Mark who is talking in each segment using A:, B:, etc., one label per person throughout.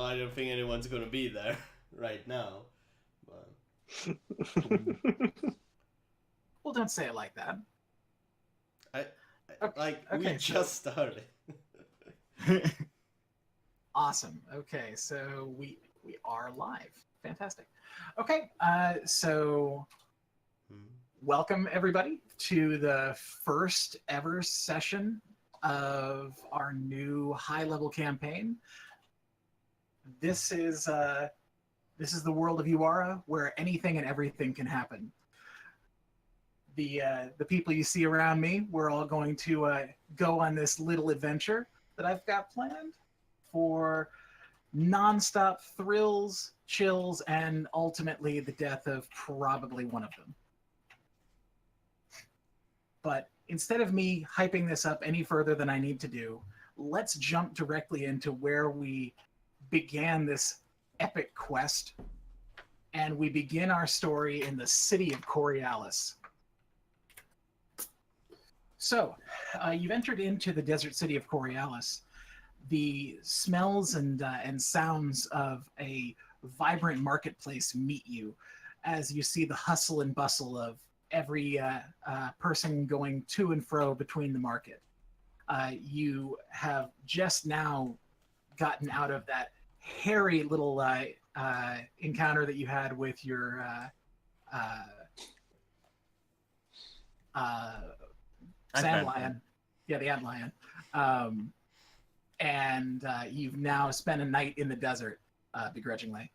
A: I don't think anyone's gonna be there right now. But
B: Well, don't say it like that.
A: we just started.
B: Awesome. Okay, so we are live. Fantastic. Okay, so welcome everybody to the first ever session of our new high-level campaign. This is the world of Uara, where anything and everything can happen. The people you see around me, we're all going to go on this little adventure that I've got planned for non-stop thrills, chills, and ultimately the death of probably one of them. But instead of me hyping this up any further than I need to do, let's jump directly into where we began this epic quest, and we begin our story in the city of Coriolis. So, you've entered into the desert city of Coriolis. The smells and sounds of a vibrant marketplace meet you as you see the hustle and bustle of every person going to and fro between the market. You have just now gotten out of that hairy little encounter that you had with your sand lion. Yeah, the ant lion. And you've now spent a night in the desert, begrudgingly.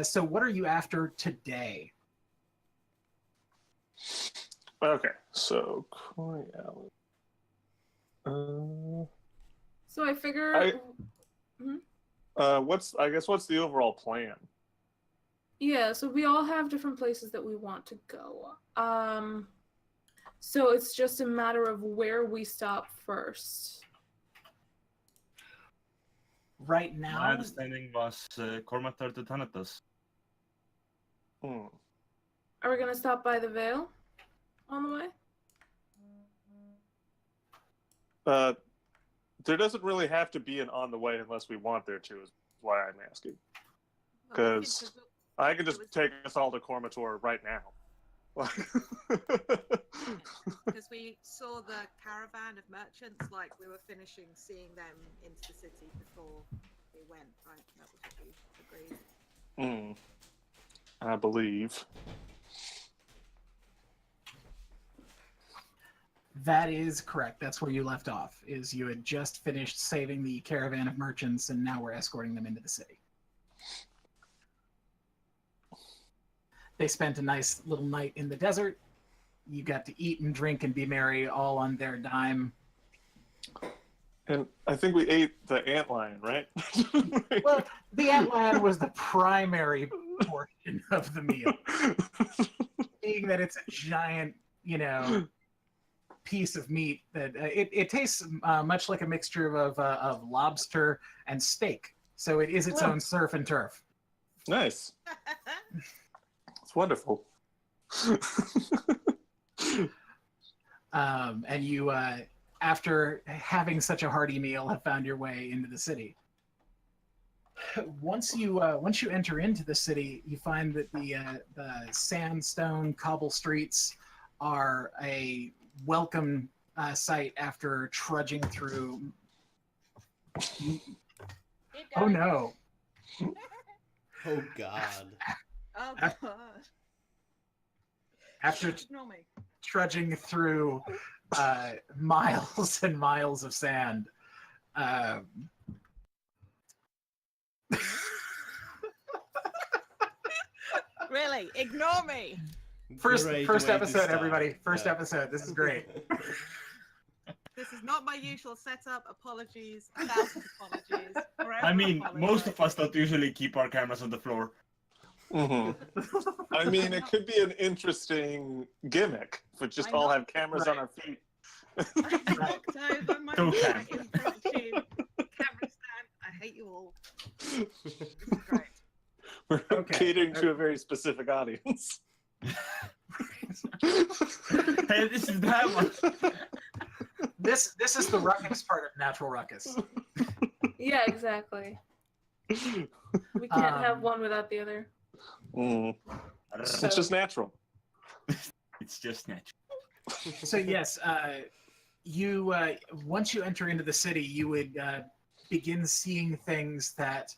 B: So what are you after today?
C: Okay, so Coriolis.
D: So I figure...
C: what's the overall plan?
D: Yeah, so we all have different places that we want to go. So it's just a matter of where we stop first.
B: Right now?
E: My understanding was Cormator to Thanatos.
D: Are we going to stop by the Vale on the way?
C: There doesn't really have to be an on the way unless we want there to, is why I'm asking. Because I can just take us all to Cormator right now.
F: Because we saw the caravan of merchants, like we were finishing seeing them into the city before we went, right? That was what we agreed.
C: I believe.
B: That is correct. That's where you left off, is you had just finished saving the caravan of merchants and now we're escorting them into the city. They spent a nice little night in the desert. You got to eat and drink and be merry all on their dime.
C: And I think we ate the antlion, right?
B: Well, the antlion was the primary portion of the meal. Being that it's a giant, piece of meat that it tastes much like a mixture of lobster and steak. So it is its own surf and turf.
C: Nice. It's wonderful.
B: And you, after having such a hearty meal, have found your way into the city. Once you enter into the city, you find that the sandstone cobble streets are a welcome sight after trudging through. Oh no!
A: Oh god!
F: Oh god!
B: After trudging through miles and miles of sand.
F: Really? Ignore me!
B: First episode, everybody. First episode. This is great.
F: This is not my usual setup. Apologies. 1,000 apologies.
E: I mean, most of us don't usually keep our cameras on the floor.
C: I mean, it could be an interesting gimmick if we just all have cameras on our feet.
F: I knocked over my mic in front of you. Camera stand. I hate you all. This is great.
C: We're catering to a very specific audience.
E: Hey, this is that one.
B: This is the Ruckus part of Natural Ruckus.
D: Yeah, exactly. We can't have one without the other.
C: It's just natural.
E: It's just natural.
B: So yes, you once you enter into the city, you would begin seeing things that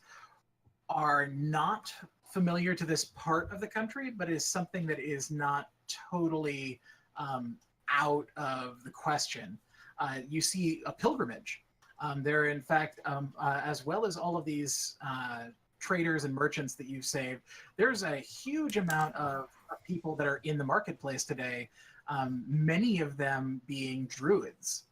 B: are not familiar to this part of the country, but is something that is not totally out of the question. You see a pilgrimage. There, in fact, as well as all of these traders and merchants that you've saved, there's a huge amount of people that are in the marketplace today, many of them being druids.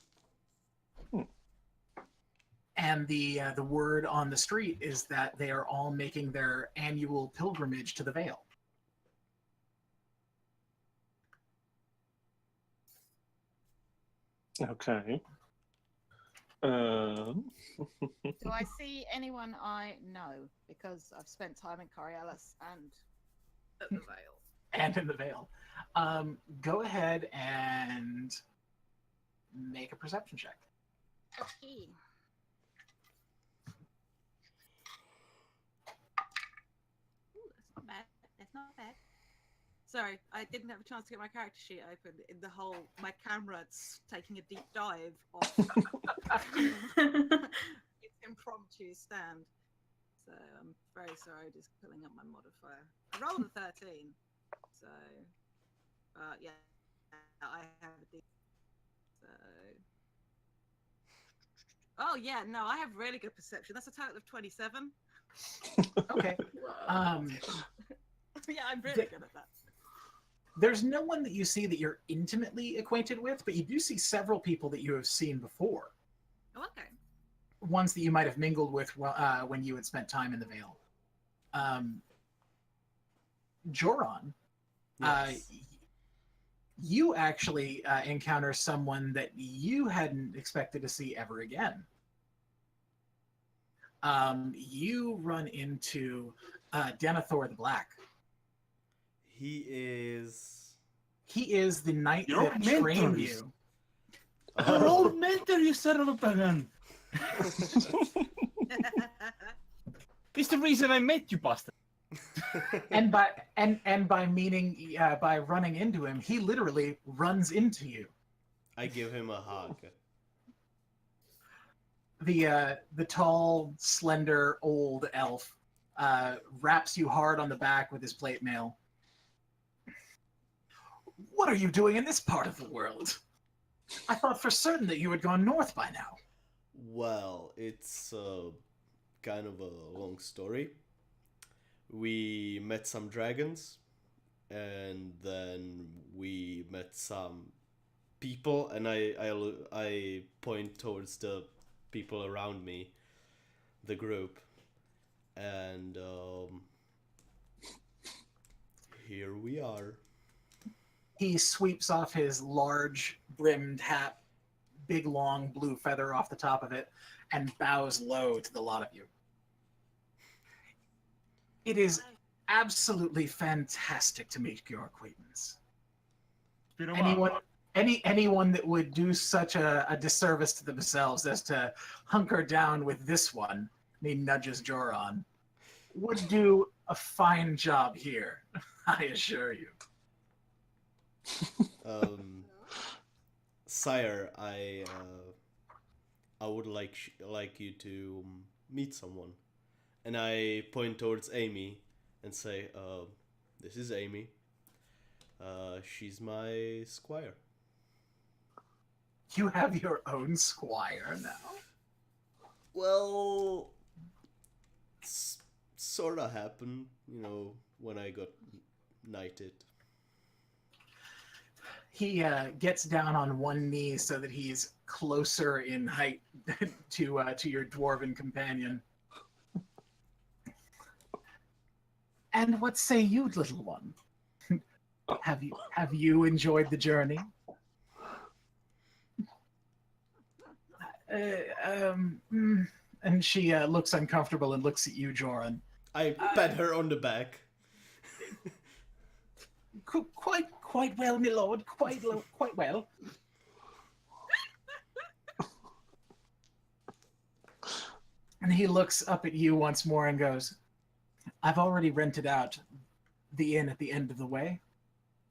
B: And the word on the street is that they are all making their annual pilgrimage to the Vale.
C: Okay.
F: Do I see anyone I know? Because I've spent time in Coriolis and at the Vale.
B: And in the Vale. Go ahead and make a perception check.
F: Okay. Ooh, that's not bad. That's not bad. Sorry, I didn't have a chance to get my character sheet open. In the whole, my camera's taking a deep dive off its impromptu stand. So I'm very sorry, just pulling up my modifier. I rolled a 13, so yeah, I have a D. So, oh yeah, no, I have really good perception. That's a total of 27.
B: Okay.
F: Yeah, I'm really good at that.
B: There's no one that you see that you're intimately acquainted with, but you do see several people that you have seen before.
F: Oh, okay.
B: Ones that you might have mingled with when you had spent time in the Vale. Joran,
A: Yes.
B: you actually encounter someone that you hadn't expected to see ever again. You run into Denethor the Black.
A: He is.
B: He is the knight
E: Your
B: that trained
E: mentors.
B: you.
E: Your old mentor, you son of a pagan. It's the reason I met you, bastard.
B: And by meaning by running into him, he literally runs into you.
A: I give him a hug.
B: The tall, slender, old elf wraps you hard on the back with his plate mail. What are you doing in this part of the world? I thought for certain that you had gone north by now.
A: Well, it's kind of a long story. We met some dragons, and then we met some people, and I point towards the people around me, the group, and here we are.
B: He sweeps off his large brimmed hat, big long blue feather off the top of it, and bows low to the lot of you. It is absolutely fantastic to meet your acquaintance.
E: It's been a while.
B: Anyone that would do such a disservice to themselves as to hunker down with this one, he nudges Joran, would do a fine job here, I assure you.
A: Sire, I would like you to meet someone, and I point towards Amy and say, "This is Amy. She's my squire."
B: You have your own squire now?
A: Well, sorta happened, when I got knighted.
B: He gets down on one knee so that he's closer in height to your dwarven companion. And what say you, little one? Have you enjoyed the journey? And she looks uncomfortable and looks at you, Joran.
A: I pat her on the back.
B: Quite well, my lord. Quite well. And he looks up at you once more and goes, I've already rented out the inn at the end of the way.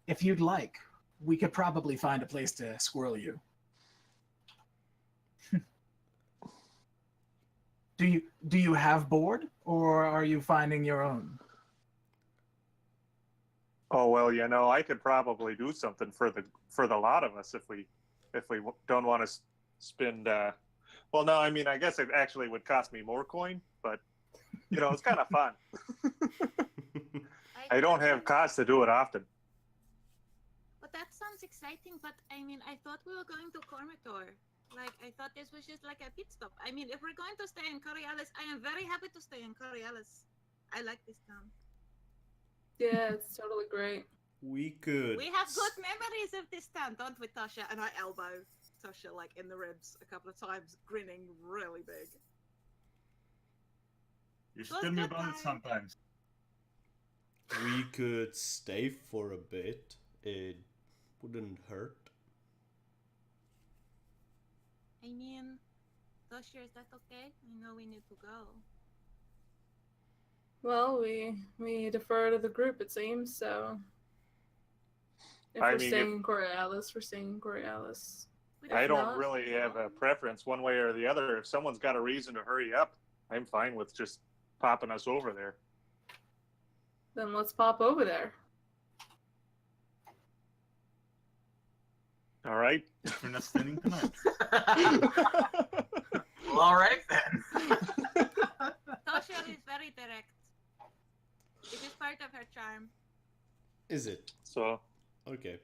B: If you'd like, we could probably find a place to squirrel you. Do you have board, or are you finding your own?
C: Oh well, I could probably do something for the lot of us if we don't want to spend. Well, no, I mean, I guess it actually would cost me more coin, but it's kind of fun. I don't have costs to do it often.
F: But that sounds exciting. But I mean, I thought we were going to Cormator. Like, I thought this was just like a pit stop. I mean, if we're going to stay in Coriolis, I am very happy to stay in Coriolis. I like this town.
D: Yeah, it's totally great.
A: We could.
F: We have good memories of this town, don't we, Tasha? And I elbow Tasha like in the ribs a couple of times, grinning really big.
E: You should tell me about it sometimes.
A: We could stay for a bit. It wouldn't hurt.
F: I mean, Tasha, is that okay? I know we need to go.
D: Well, we defer to the group, it seems, so if we're staying in Coriolis, we're staying in Coriolis.
C: I don't really have a preference one way or the other. If someone's got a reason to hurry up, I'm fine with just popping us over there.
D: Then let's pop over there.
C: All right.
E: We're not staying tonight.
B: Well, all right then.
F: Tasha is very direct. It is part of her charm.
A: Is it?
C: So.
A: Okay.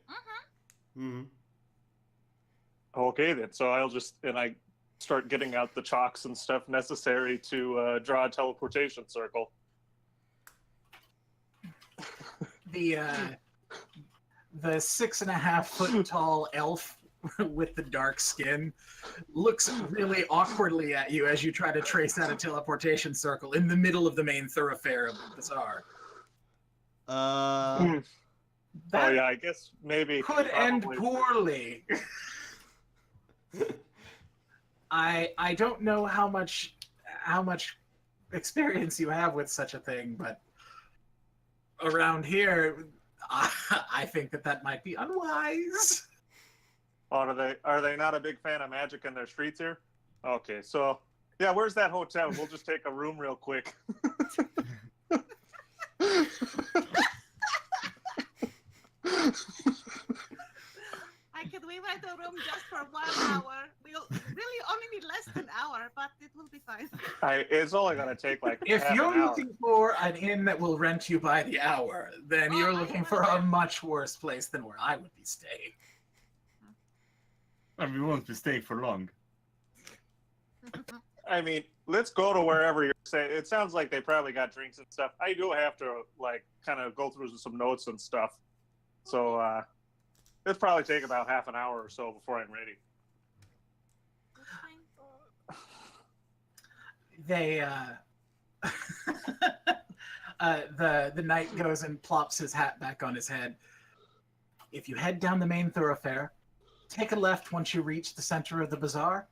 C: Okay then. So I start getting out the chalks and stuff necessary to draw a teleportation circle.
B: The 6.5 foot tall elf with the dark skin looks really awkwardly at you as you try to trace out a teleportation circle in the middle of the main thoroughfare of the bazaar.
C: Oh yeah, I guess maybe
B: could end poorly. I don't know how much experience you have with such a thing, but around here, I think that might be unwise.
C: Oh, are they not a big fan of magic in their streets here? Okay, so yeah, where's that hotel? We'll just take a room real quick.
F: Could we rent a room just for 1 hour? We'll really only need less than an hour, but it will be fine.
C: It's only gonna take like.
B: If
C: half
B: you're
C: an hour.
B: looking for an inn that will rent you by the hour, then you're looking for a much worse place than where I would be staying.
E: And we won't be staying for long.
C: I mean, let's go to wherever you're saying. It sounds like they probably got drinks and stuff. I do have to like kind of go through some notes and stuff, so it'll probably take about half an hour or so before I'm ready.
B: They the knight goes and plops his hat back on his head. If you head down the main thoroughfare, take a left once you reach the center of the bazaar.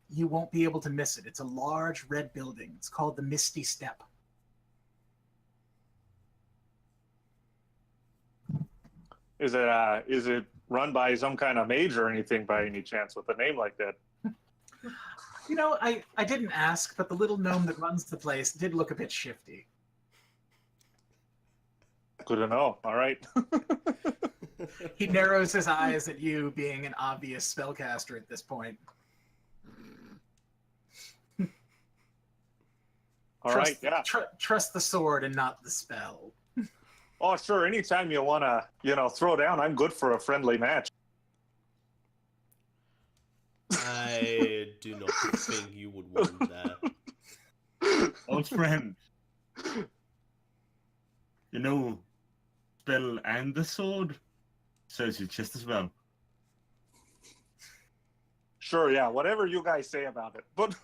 B: You won't be able to miss it. It's a large red building. It's called the Misty Step.
C: Is it run by some kind of mage or anything by any chance with a name like that?
B: You know, I didn't ask, but the little gnome that runs the place did look a bit shifty.
C: Good to know. All right.
B: He narrows his eyes at you, being an obvious spellcaster at this point.
C: All right, yeah.
B: Trust the sword and not the spell.
C: Oh, sure. Anytime you want to, throw down, I'm good for a friendly match.
A: I do not think you would want that.
E: Old friend. Spell and the sword serves you just as well.
C: Sure, yeah. Whatever you guys say about it. But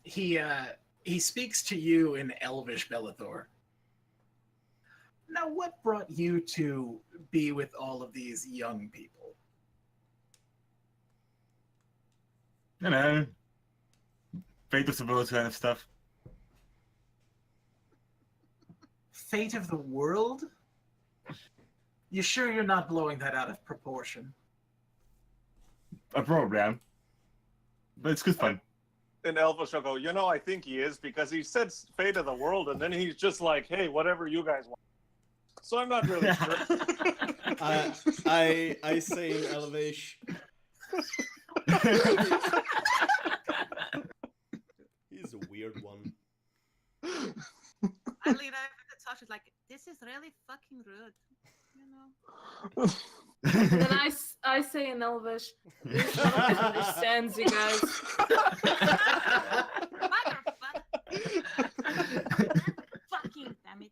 B: he speaks to you in Elvish Bellathor. Now, what brought you to be with all of these young people?
E: You know, fate of the world kind of stuff.
B: Fate of the world? You sure you're not blowing that out of proportion?
E: A program. But it's good fun.
C: And Elvish will go, you know, I think he is, because he said fate of the world, and then he's just like, hey, whatever you guys want. So I'm not really sure.
A: I say in Elvish. He's a weird one.
F: I lean over to Tasha like, this is really fucking rude. You know?
D: And then I say in Elvish, this one understands you guys.
F: Motherfucker. Fucking damn it.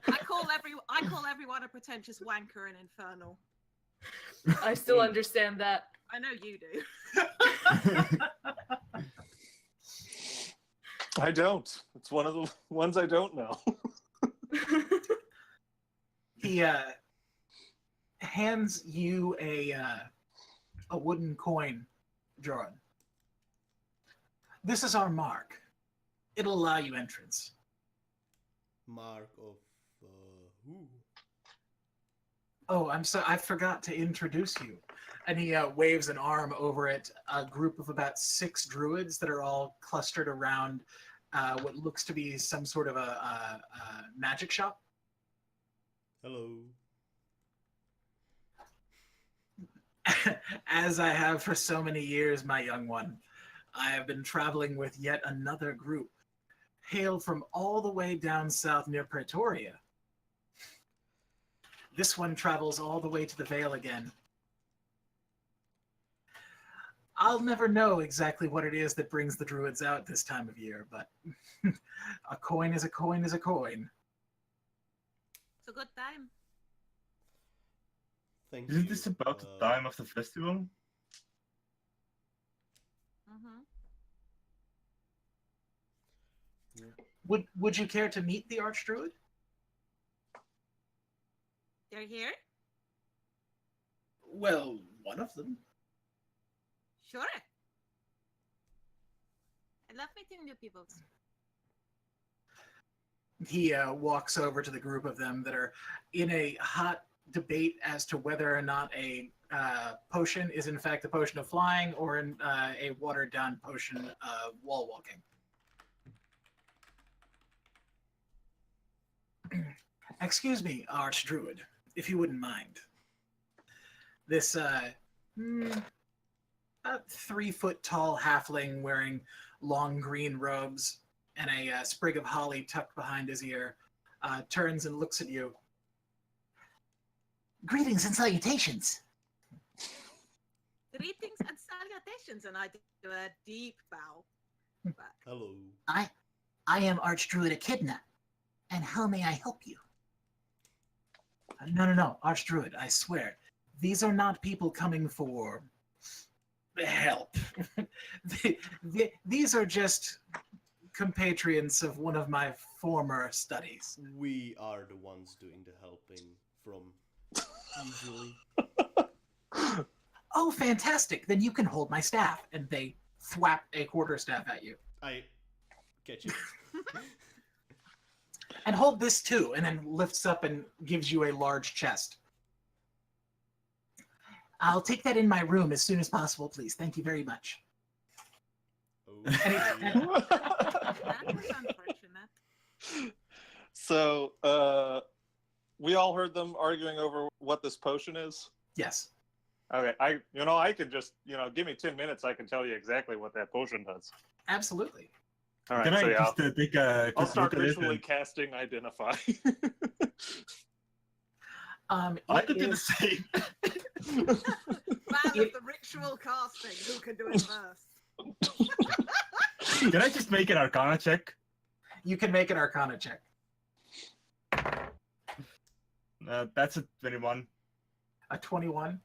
F: I call everyone a pretentious wanker and infernal.
D: I still understand that.
F: I know you do.
C: I don't. It's one of the ones I don't know.
B: He hands you a wooden coin, Joran. This is our mark. It'll allow you entrance.
A: Mark of who?
B: Oh, I'm so I forgot to introduce you. And he waves an arm over at a group of about 6 druids that are all clustered around what looks to be some sort of a magic shop.
A: Hello.
B: As I have for so many years, my young one, I have been traveling with yet another group, hailed from all the way down south near Pretoria. This one travels all the way to the Vale again. I'll never know exactly what it is that brings the druids out this time of year, but a coin is a coin is a coin.
F: It's a good time.
A: Thank
E: Isn't
A: you.
E: this about the time of the festival?
F: Mm-hmm.
B: Would you care to meet the Archdruid?
F: They're here?
B: Well, one of them.
F: Sure. I love meeting new people.
B: He walks over to the group of them that are in a hot debate as to whether or not a potion is in fact a potion of flying or a watered down potion of wall walking. Excuse me, Archdruid, if you wouldn't mind. This about 3-foot tall halfling wearing long green robes and a sprig of holly tucked behind his ear turns and looks at you. Greetings and salutations.
F: Greetings and salutations, and I do a deep bow back.
A: Hello.
G: I am Archdruid Echidna, and how may I help you?
B: No, Archdruid, I swear. These are not people coming for help. These are just compatriots of one of my former studies.
A: We are the ones doing the helping from usually.
B: Oh, fantastic. Then you can hold my staff. And they thwap a quarterstaff at you.
A: I catch it.
B: And hold this too, and then lifts up and gives you a large chest.
G: I'll take that in my room as soon as possible, please. Thank you very much.
A: Okay.
F: That was unfortunate.
C: So, we all heard them arguing over what this potion is.
B: Yes.
C: Okay, I can just, give me 10 minutes. I can tell you exactly what that potion does.
B: Absolutely.
C: All right,
E: Can I
C: so yeah,
E: just take a
C: I'll
E: quick
C: start
E: look at it?
C: visually casting Identify.
E: I
B: It
E: could do the
B: is-
E: same.
F: Man of the ritual casting, who can do it first?
E: Can I just make an Arcana check?
B: You can make an Arcana check.
E: That's a 21.
B: A 21.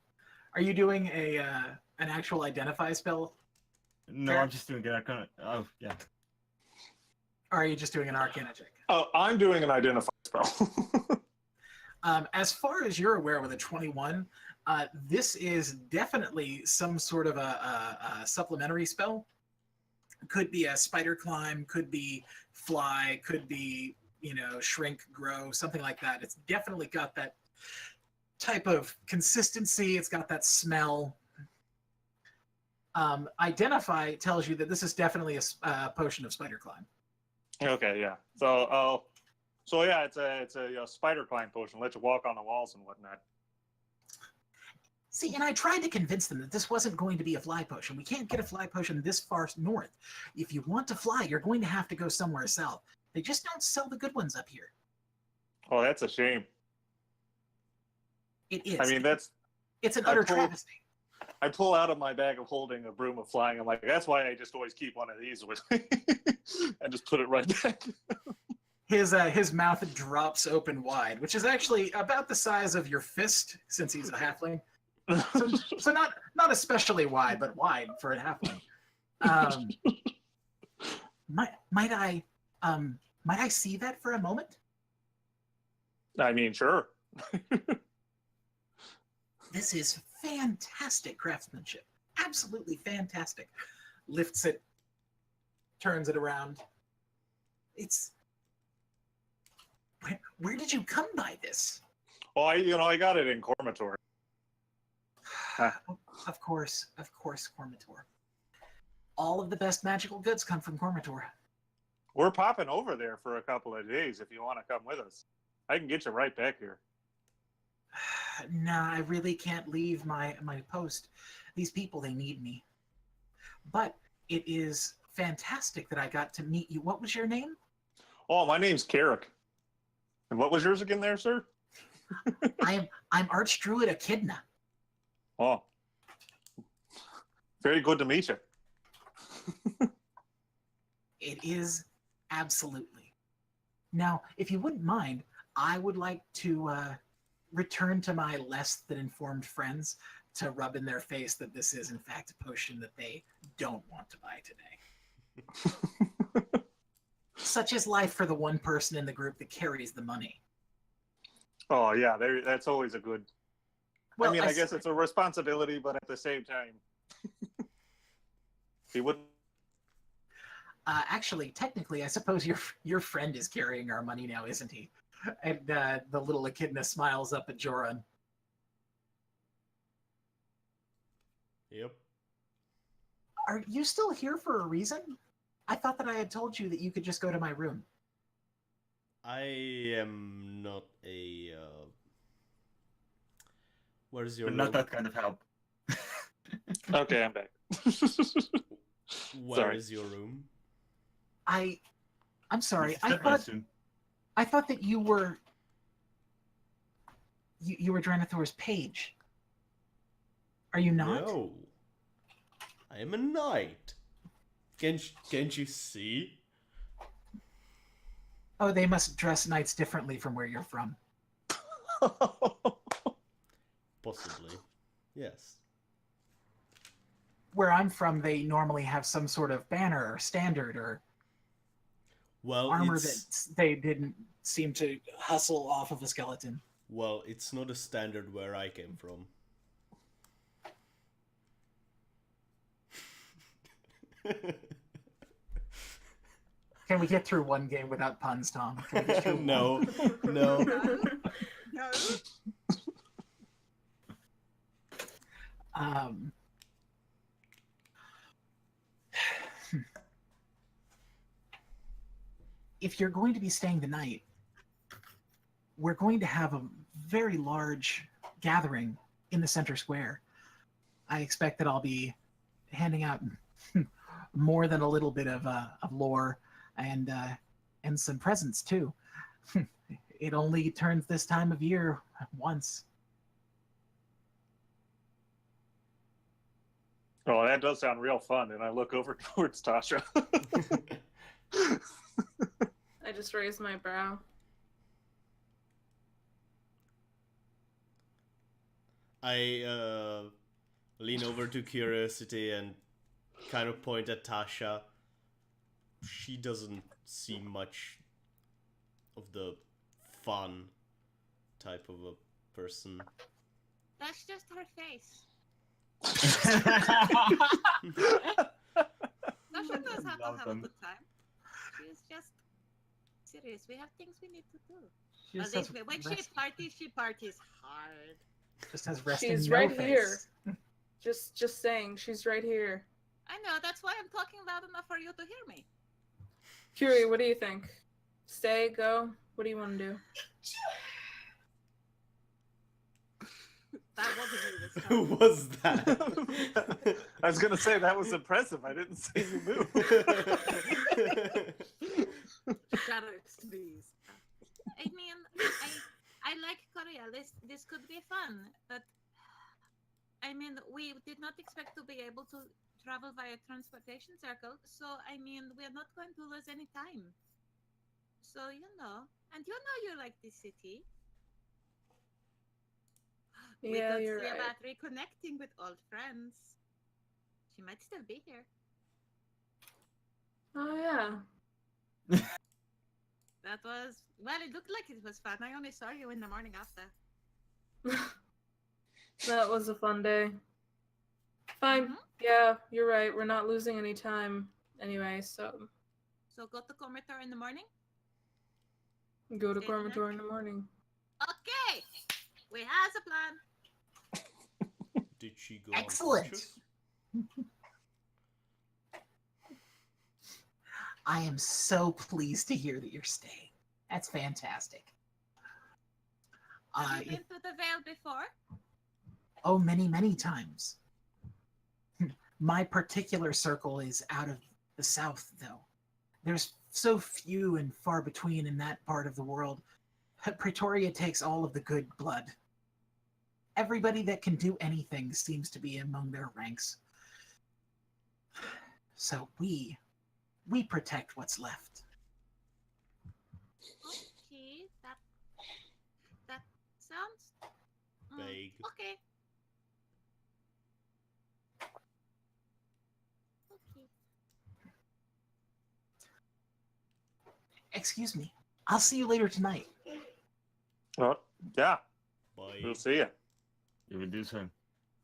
B: Are you doing an actual Identify spell?
E: No,
B: Fair.
E: I'm just doing an Arcana. Oh, yeah.
B: Or are you just doing an Arcana check?
C: Oh, I'm doing an Identify spell.
B: As far as you're aware with a 21, this is definitely some sort of a supplementary spell. Could be a spider climb, could be fly, could be, shrink, grow, something like that. It's definitely got that type of consistency. It's got that smell. Identify tells you that this is definitely a potion of spider climb.
C: Okay, yeah. So yeah, it's a spider climb potion. Let you walk on the walls and whatnot.
G: See, and I tried to convince them that this wasn't going to be a fly potion. We can't get a fly potion this far north. If you want to fly, you're going to have to go somewhere south. They just don't sell the good ones up here.
C: Oh, that's a shame.
B: It is.
C: I mean,
B: it's an utter travesty.
C: I pull out of my bag of holding a broom of flying. I'm like, that's why I just always keep one of these with me, and just put it right back.
B: His mouth drops open wide, which is actually about the size of your fist, since he's a halfling. So not especially wide, but wide for a halfling.
G: Might I see that for a moment?
C: I mean, sure.
G: This is
B: fantastic craftsmanship. Absolutely fantastic. Lifts it, turns it around. It's... Where did you come by this?
C: Oh, I got it in Cormator.
B: Of course, Cormator. All of the best magical goods come from Cormator.
C: We're popping over there for a couple of days if you want to come with us. I can get you right back here.
B: Nah, I really can't leave my post. These people, they need me. But it is fantastic that I got to meet you. What was your name?
C: Oh, my name's Carrick. And what was yours again there, sir?
G: I'm Archdruid Echidna.
C: Oh. Very good to meet you.
B: It is absolutely. Now, if you wouldn't mind, I would like to return to my less than informed friends to rub in their face that this is, in fact, a potion that they don't want to buy today. Such is life for the one person in the group that carries the money.
C: Oh, yeah, that's always a good...
B: Well,
C: I guess it's a responsibility, but at the same time... He wouldn't...
B: Actually, technically, I suppose your friend is carrying our money now, isn't he? And the little echidna smiles up at Joran.
A: Yep.
B: Are you still here for a reason? I thought that I had told you that you could just go to my room.
A: I am not a... Where's your
E: But
A: room?
E: not that kind of help.
C: Okay, I'm back.
A: Where is your room?
B: I'm sorry.
E: Step by soon.
B: I thought that you were Dranathor's page. Are you not?
A: No. I am a knight. Can't you see?
B: Oh, they must dress knights differently from where you're from.
A: Possibly. Yes.
B: Where I'm from, they normally have some sort of banner or standard or armor that they didn't seem to hustle off of a skeleton.
A: Well, it's not a standard where I came from.
B: Can we get through one game without puns, Tom? Can we get through
A: No.
F: No.
B: Um, if you're going to be staying the night, we're going to have a very large gathering in the center square. I expect that I'll be handing out more than a little bit of lore and some presents too. It only turns this time of year once.
C: Oh, that does sound real fun. And I look over towards Tasha.
D: I just raised my brow.
A: I lean over to Curiosity and kind of point at Tasha. She doesn't see much of the fun type of a person.
F: That's just her face. Dasha knows how to have a good time. She's just serious. We have things we need to do.
G: She
F: At
G: just
F: least
G: has
F: when she parties hard.
G: just has resting
D: She's
G: no
D: right
G: face.
D: here. Just saying, she's right here.
F: I know, that's why I'm talking loud enough for you to hear me.
D: Curie, what do you think? Stay, go? What do you want to do?
F: That wasn't you this time.
A: Who was that?
C: I was gonna say that was impressive. I didn't see you move.
F: Shadows, please. I mean, I like Korea. This could be fun, but I mean, we did not expect to be able to travel via transportation circle. So I mean, we are not going to lose any time. So and you like this city. We
D: Yeah,
F: could
D: you're
F: see
D: right.
F: about reconnecting with old friends. She might still be here.
D: Oh, yeah.
F: It looked like it was fun. I only saw you in the morning after.
D: That was a fun day. Fine.
F: Mhm.
D: Yeah, you're right. We're not losing any time anyway, so
F: So go to Comitor in the morning?
D: go to
F: Stay the night?
D: Gormator in the morning.
F: Okay! We has a plan.
A: Did she go
G: Excellent.
A: unconscious?
G: I am so pleased to hear that you're staying. That's fantastic.
F: Have you been to the Vale before?
G: Oh, many, many times. My particular circle is out of the south, though. There's so few and far between in that part of the world. Pretoria takes all of the good blood. Everybody that can do anything seems to be among their ranks. So we protect what's left.
F: Okay, that sounds
A: Vague.
F: Okay. Okay.
G: Excuse me. I'll see you later tonight.
C: Oh, yeah,
A: Bye.
C: we'll see you.
E: You will do so.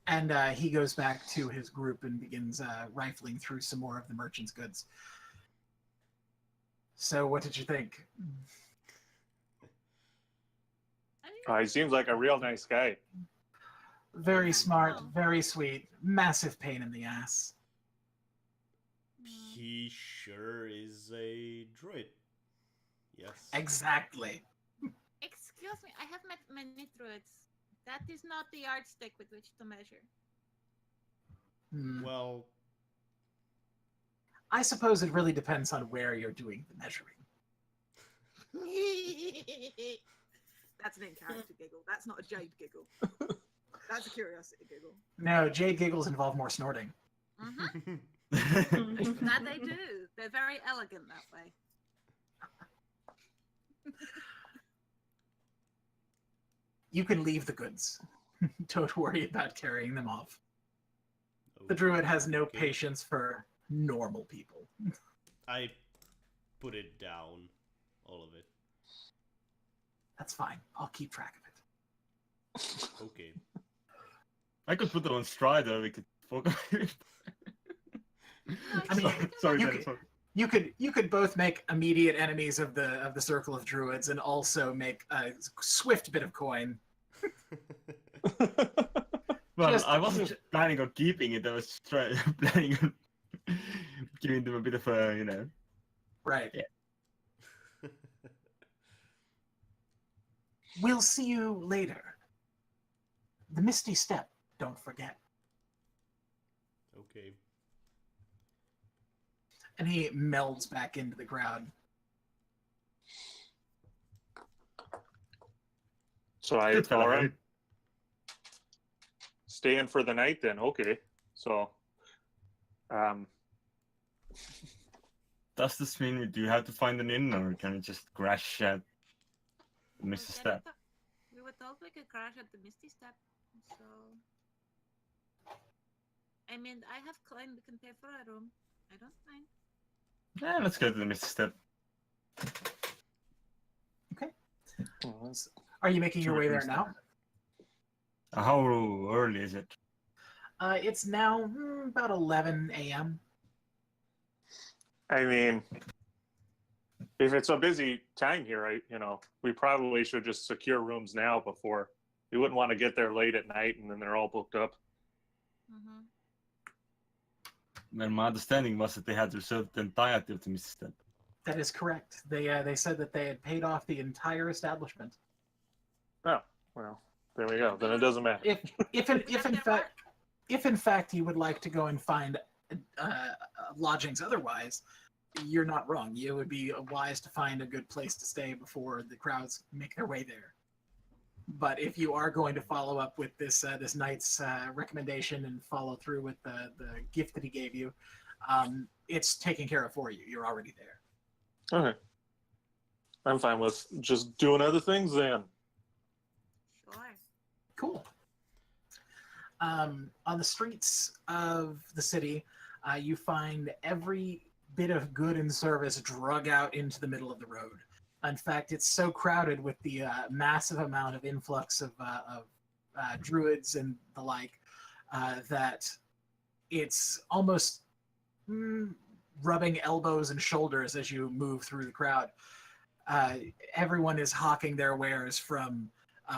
G: And he goes back to his group and begins rifling through some more of the merchant's goods. So what did you think?
C: He seems like a real nice guy.
G: Very smart, very sweet, massive pain in the ass.
A: He sure is a druid. Yes.
G: Exactly.
F: Excuse me, I have met many druids. That is not the yardstick with which to measure.
A: Well,
G: I suppose it really depends on where you're doing the measuring.
F: That's an in-character giggle. That's not a Jade giggle. That's a curiosity giggle.
G: No, Jade giggles involve more snorting.
F: Mm-hmm. That they do. They're very elegant that way.
G: You can leave the goods. Don't worry about carrying them off. The druid has no
A: Okay.
G: patience for normal people.
A: I put it down, all of it.
G: That's fine. I'll keep track of it.
A: Okay.
E: I could put it on Strider. We could focus.
G: I mean,
E: sorry,
G: you
E: Dennis,
G: could- You could both make immediate enemies of the circle of druids and also make a swift bit of coin.
E: Well,
G: Just-
E: I wasn't planning on keeping it. I was planning on giving them a bit of a,
G: Right.
E: Yeah.
G: We'll see you later. The Misty Step, don't forget.
A: Okay.
G: And he melds back into the crowd.
C: So
E: Good fella,
C: all right.
E: man.
C: Staying for the night then. Okay. So,
E: Does this mean we do have to find an inn, or can we just crash at Mr. Step?
F: We were told we could crash at the Misty Step, so... I mean, I have coin, we can pay for a room. I don't mind.
E: Yeah, let's go to the Mr. Step.
B: Are you making your way there now?
E: How early is it?
B: It's now about 11 a.m.
C: I mean, if it's a busy time here, we probably should just secure rooms now before. We wouldn't want to get there late at night and then they're all booked up.
F: Mm-hmm.
E: Well, my understanding was that they had reserved the entirety of the Mrs. Step.
B: That is correct. They said that they had paid off the entire establishment.
C: Oh, well, there we go. Then it doesn't matter.
B: If in fact you would like to go and find lodgings otherwise, you're not wrong. You would be wise to find a good place to stay before the crowds make their way there. But if you are going to follow up with this knight's recommendation and follow through with the gift that he gave you, it's taken care of for you. You're already there.
C: Okay. I'm fine with just doing other things then.
F: Sure.
B: Cool. On the streets of the city, you find every bit of good and service drug out into the middle of the road. In fact, it's so crowded with the massive amount of influx of druids and the like that it's almost rubbing elbows and shoulders as you move through the crowd. Everyone is hawking their wares from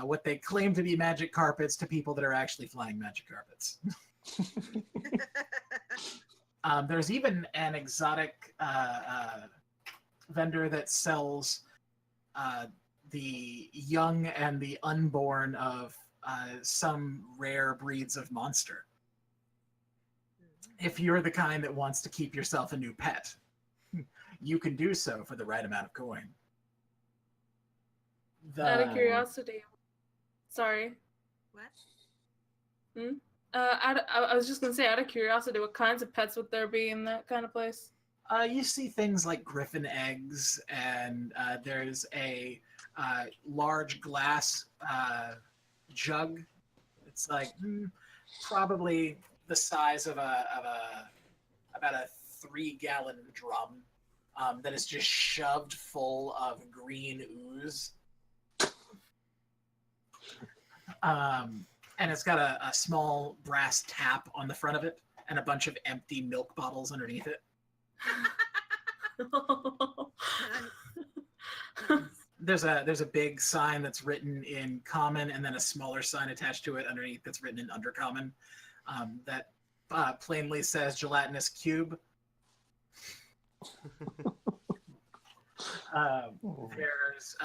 B: what they claim to be magic carpets to people that are actually flying magic carpets. There's even an exotic vendor that sells the young and the unborn of some rare breeds of monster. If you're the kind that wants to keep yourself a new pet, you can do so for the right amount of coin.
D: Out of curiosity. Sorry.
F: What?
D: I was just gonna say, out of curiosity, what kinds of pets would there be in that kind of place?
B: You see things like griffin eggs, and there's a large glass jug. It's like probably the size of about a 3-gallon drum that is just shoved full of green ooze. And it's got a small brass tap on the front of it and a bunch of empty milk bottles underneath it. There's a big sign that's written in common and then a smaller sign attached to it underneath that's written in undercommon that plainly says gelatinous cube. There's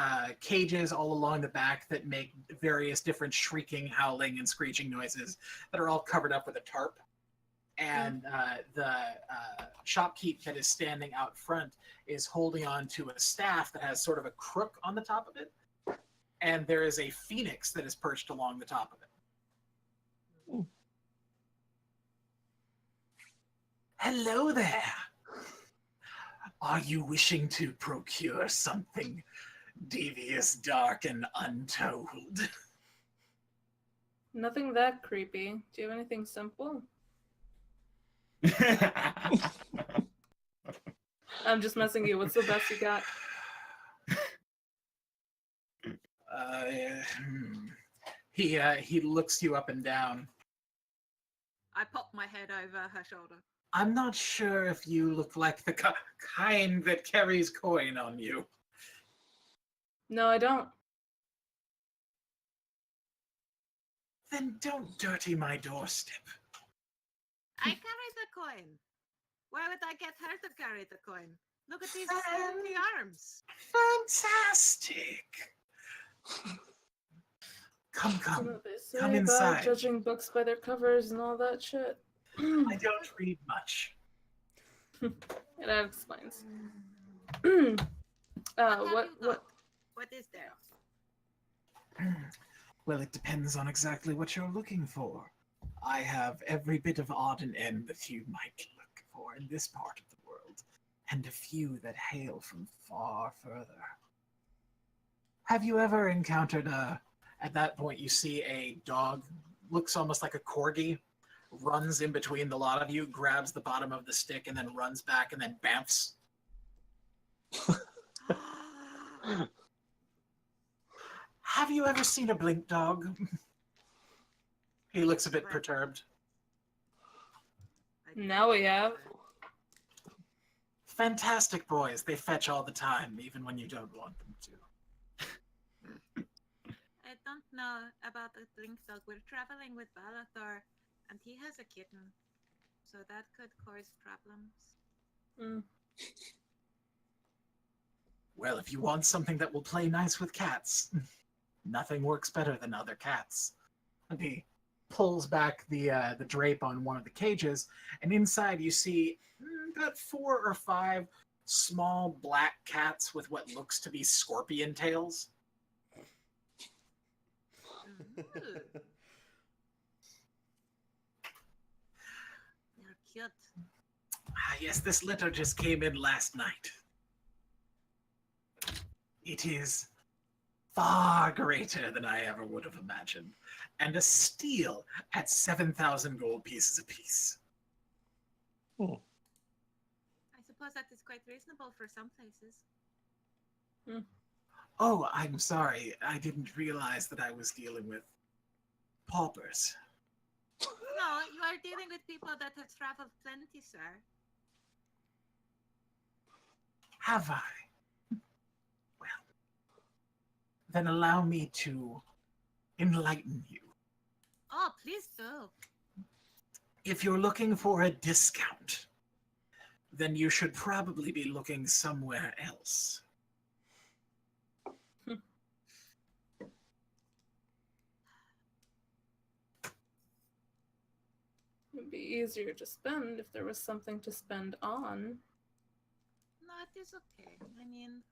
B: cages all along the back that make various different shrieking, howling, and screeching noises that are all covered up with a tarp. And the shopkeep that is standing out front is holding on to a staff that has sort of a crook on the top of it. And there is a phoenix that is perched along the top of it. Hello there. Are you wishing to procure something devious, dark, and untold?
D: Nothing that creepy. Do you have anything simple? I'm just messing with you. What's the best you got?
B: He looks you up and down.
F: I pop my head over her shoulder.
B: I'm not sure if you look like the kind that carries coin on you.
D: No, I don't.
B: Then don't dirty my doorstep.
F: I carry the coin. Why would I get her to carry the coin? Look at these empty arms.
B: Fantastic. Come
D: You know what they say
B: come
D: about
B: inside.
D: judging books by their covers and all that shit.
B: I don't read much.
D: That explains.
F: What is there?
B: Well, it depends on exactly what you're looking for. I have every bit of odd and end that you might look for in this part of the world, and a few that hail from far further. Have you ever encountered at that point you see a dog, looks almost like a corgi, runs in between the lot of you, grabs the bottom of the stick, and then runs back and then bamfs?
G: Have you ever seen a blink dog? He looks a bit perturbed.
D: Now we have.
G: Fantastic boys. They fetch all the time, even when you don't want them to.
F: I don't know about the blink dog. We're traveling with Balathor, and he has a kitten, so that could cause problems.
D: Mm.
G: Well, if you want something that will play nice with cats, nothing works better than other cats. And he pulls back the drape on one of the cages, and inside you see about 4 or 5 small black cats with what looks to be scorpion tails.
F: They're cute.
G: Ah, yes, this litter just came in last night. It is far greater than I ever would have imagined, and a steal at 7,000 gold pieces apiece.
F: I suppose that is quite reasonable for some places.
G: Oh, I'm sorry. I didn't realize that I was dealing with paupers.
F: No, you are dealing with people that have traveled plenty, sir.
G: Have I? Well, then allow me to enlighten you.
F: Oh, please do.
G: If you're looking for a discount, then you should probably be looking somewhere else.
D: It'd be easier to spend if there was something to spend on.
F: No, it is okay. I mean,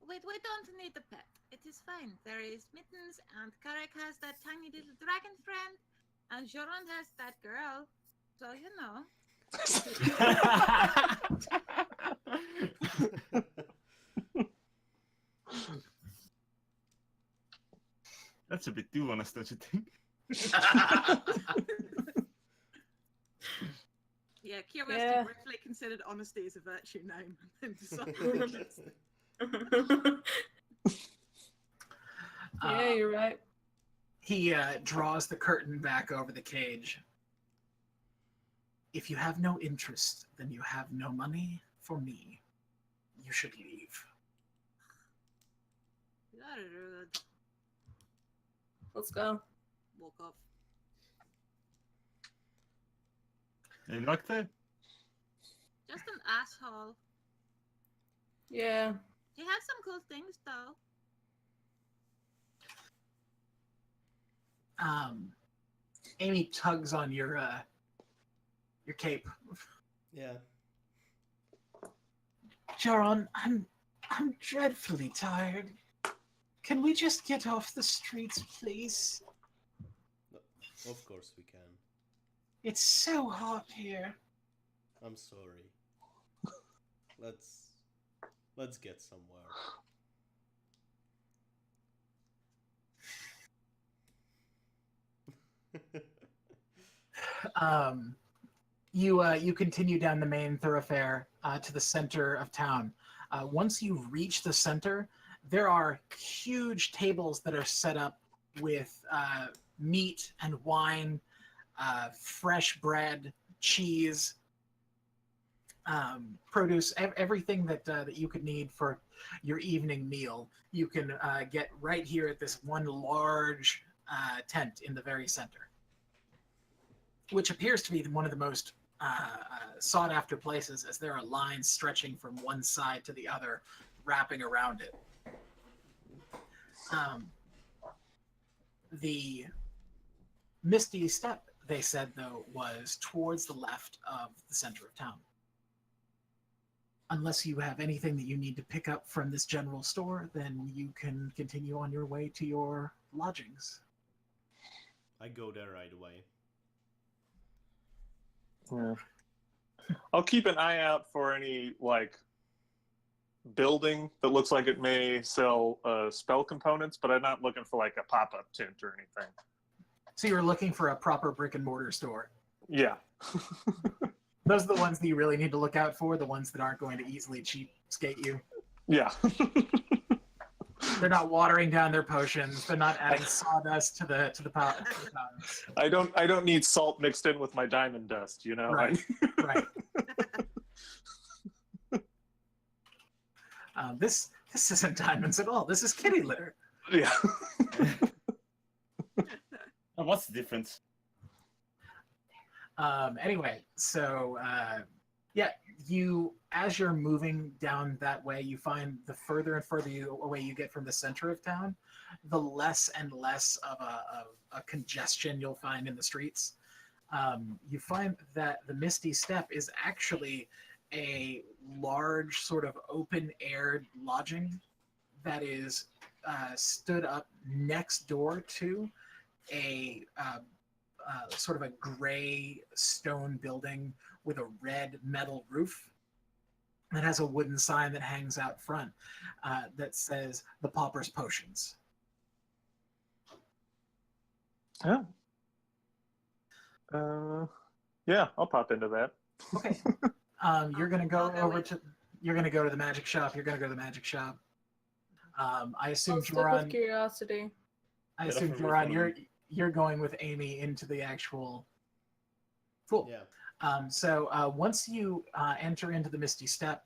F: we don't need a pet. It is fine. There is Mittens, and Karek has that tiny little dragon friend, and Joran has that girl. So, you know.
E: That's a bit too honest, don't you think?
F: Yeah, curiosity rightfully considered honesty is a virtue name. And decided
D: Yeah, you're right.
G: He draws the curtain back over the cage. If you have no interest, then you have no money for me. You should leave.
F: You are rude.
D: Let's go.
F: Walk off.
E: You like that?
F: Just an asshole.
D: Yeah.
F: He has some cool things, though.
G: Amy tugs on your cape.
A: Yeah.
G: Jaron, I'm dreadfully tired. Can we just get off the streets, please?
A: Of course we can.
G: It's so hot here.
A: I'm sorry. Let's get somewhere.
G: You continue down the main thoroughfare to the center of town. Once you reach the center, there are huge tables that are set up with meat and wine, fresh bread, cheese, produce, everything that you could need for your evening meal. You can get right here at this one large tent in the very center, which appears to be one of the most sought after places, as there are lines stretching from one side to the other, wrapping around it. The Misty Step, they said, though, was towards the left of the center of town. Unless you have anything that you need to pick up from this general store, then you can continue on your way to your lodgings.
A: I go there right away.
C: Yeah. I'll keep an eye out for any, like, building that looks like it may sell spell components, but I'm not looking for, like, a pop-up tent or anything.
G: So you're looking for a proper brick-and-mortar store.
C: Yeah.
G: Those are the ones that you really need to look out for, the ones that aren't going to easily cheapskate you.
C: Yeah.
B: They're not watering down their potions. They're not adding sawdust to the fountains.
C: I don't need salt mixed in with my diamond dust, you know.
B: Right. Right. This isn't diamonds at all. This is kitty litter.
C: Yeah.
E: What's the difference?
B: Anyway, so yeah, as you're moving down that way, you find the further and further away you get from the center of town, the less and less of a congestion you'll find in the streets. You find that the Misty Step is actually a large sort of open-air lodging that is stood up next door to a sort of a gray stone building with a red metal roof that has a wooden sign that hangs out front that says the Pauper's Potions.
C: Oh. Yeah, I'll pop into that.
B: Okay. You're gonna go to the magic shop. You're gonna go to the magic shop. I assume
D: I'll stick with
B: Joran.
D: curiosity.
B: I assume Joran, you're going with Amy into the actual. Cool.
A: Yeah.
B: So once you enter into the Misty Step,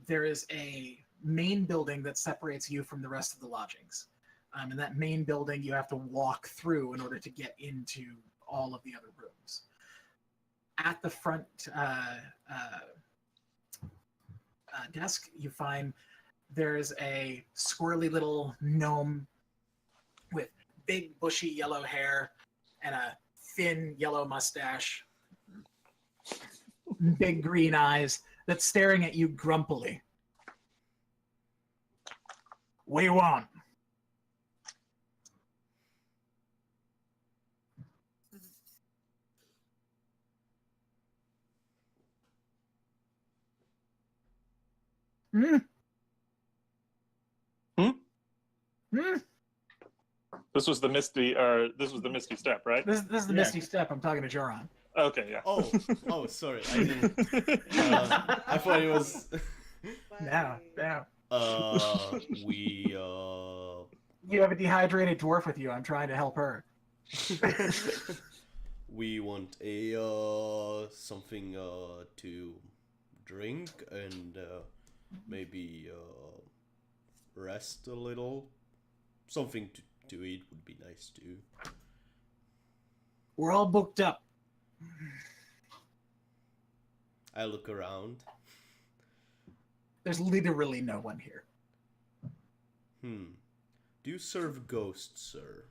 B: there is a main building that separates you from the rest of the lodgings. And that main building you have to walk through in order to get into all of the other rooms. At the front desk, you find there's a squirrely little gnome with big bushy yellow hair and a thin yellow mustache, big green eyes, that's staring at you grumpily. What do you want? Hmm?
C: Hmm?
B: Hmm?
C: This was the Misty Step, right?
B: This is the Misty Step. I'm talking to Joran.
C: Okay, yeah.
A: Oh, sorry. I didn't. I thought it was.
B: No.
A: We.
B: You have a dehydrated dwarf with you. I'm trying to help her.
A: We want a something to drink and maybe rest a little. Something to eat would be nice too.
B: We're all booked up.
A: I look around.
B: There's literally no one here.
A: Do you serve ghosts, sir?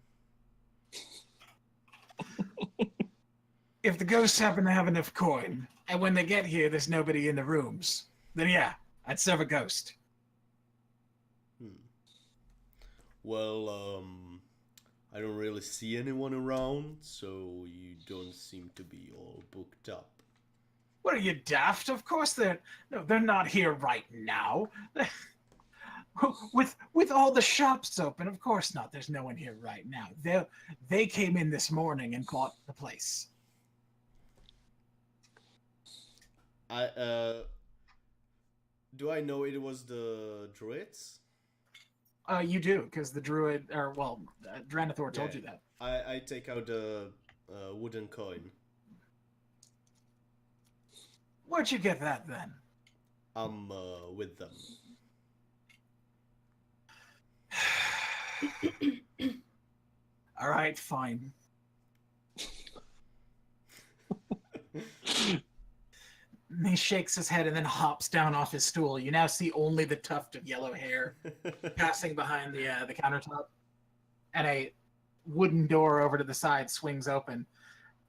B: If the ghosts happen to have enough coin, and when they get here there's nobody in the rooms, then yeah, I'd serve a ghost.
A: Well, I don't really see anyone around, so you don't seem to be all booked up.
B: What are you, daft? Of course they're not here right now. With all the shops open, of course not. There's no one here right now. They came in this morning and bought the place.
A: Do I know it was the druids?
B: You do, because the druid, Dranathor told you that.
A: I take out a wooden coin.
B: Where'd you get that then?
A: I'm with them.
B: All right, fine. He shakes his head and then hops down off his stool. You now see only the tuft of yellow hair passing behind the countertop, and a wooden door over to the side swings open,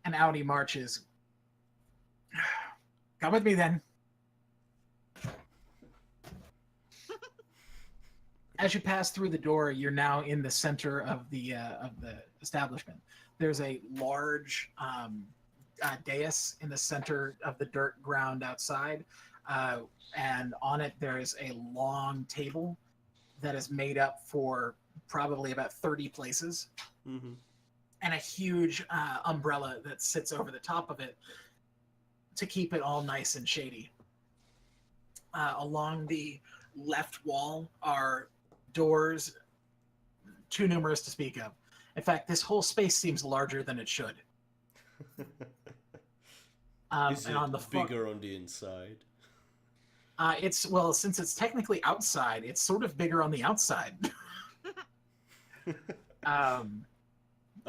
B: and out he marches. Come with me then. As you pass through the door, you're now in the center of the establishment. There's a large dais in the center of the dirt ground outside, and on it there is a long table that is made up for probably about 30 places, and a huge umbrella that sits over the top of it to keep it all nice and shady. Along the left wall are doors too numerous to speak of. In fact, this whole space seems larger than it should.
A: Is it
B: and on the
A: bigger on the inside?
B: It's, well, since it's technically outside, it's sort of bigger on the outside.
E: I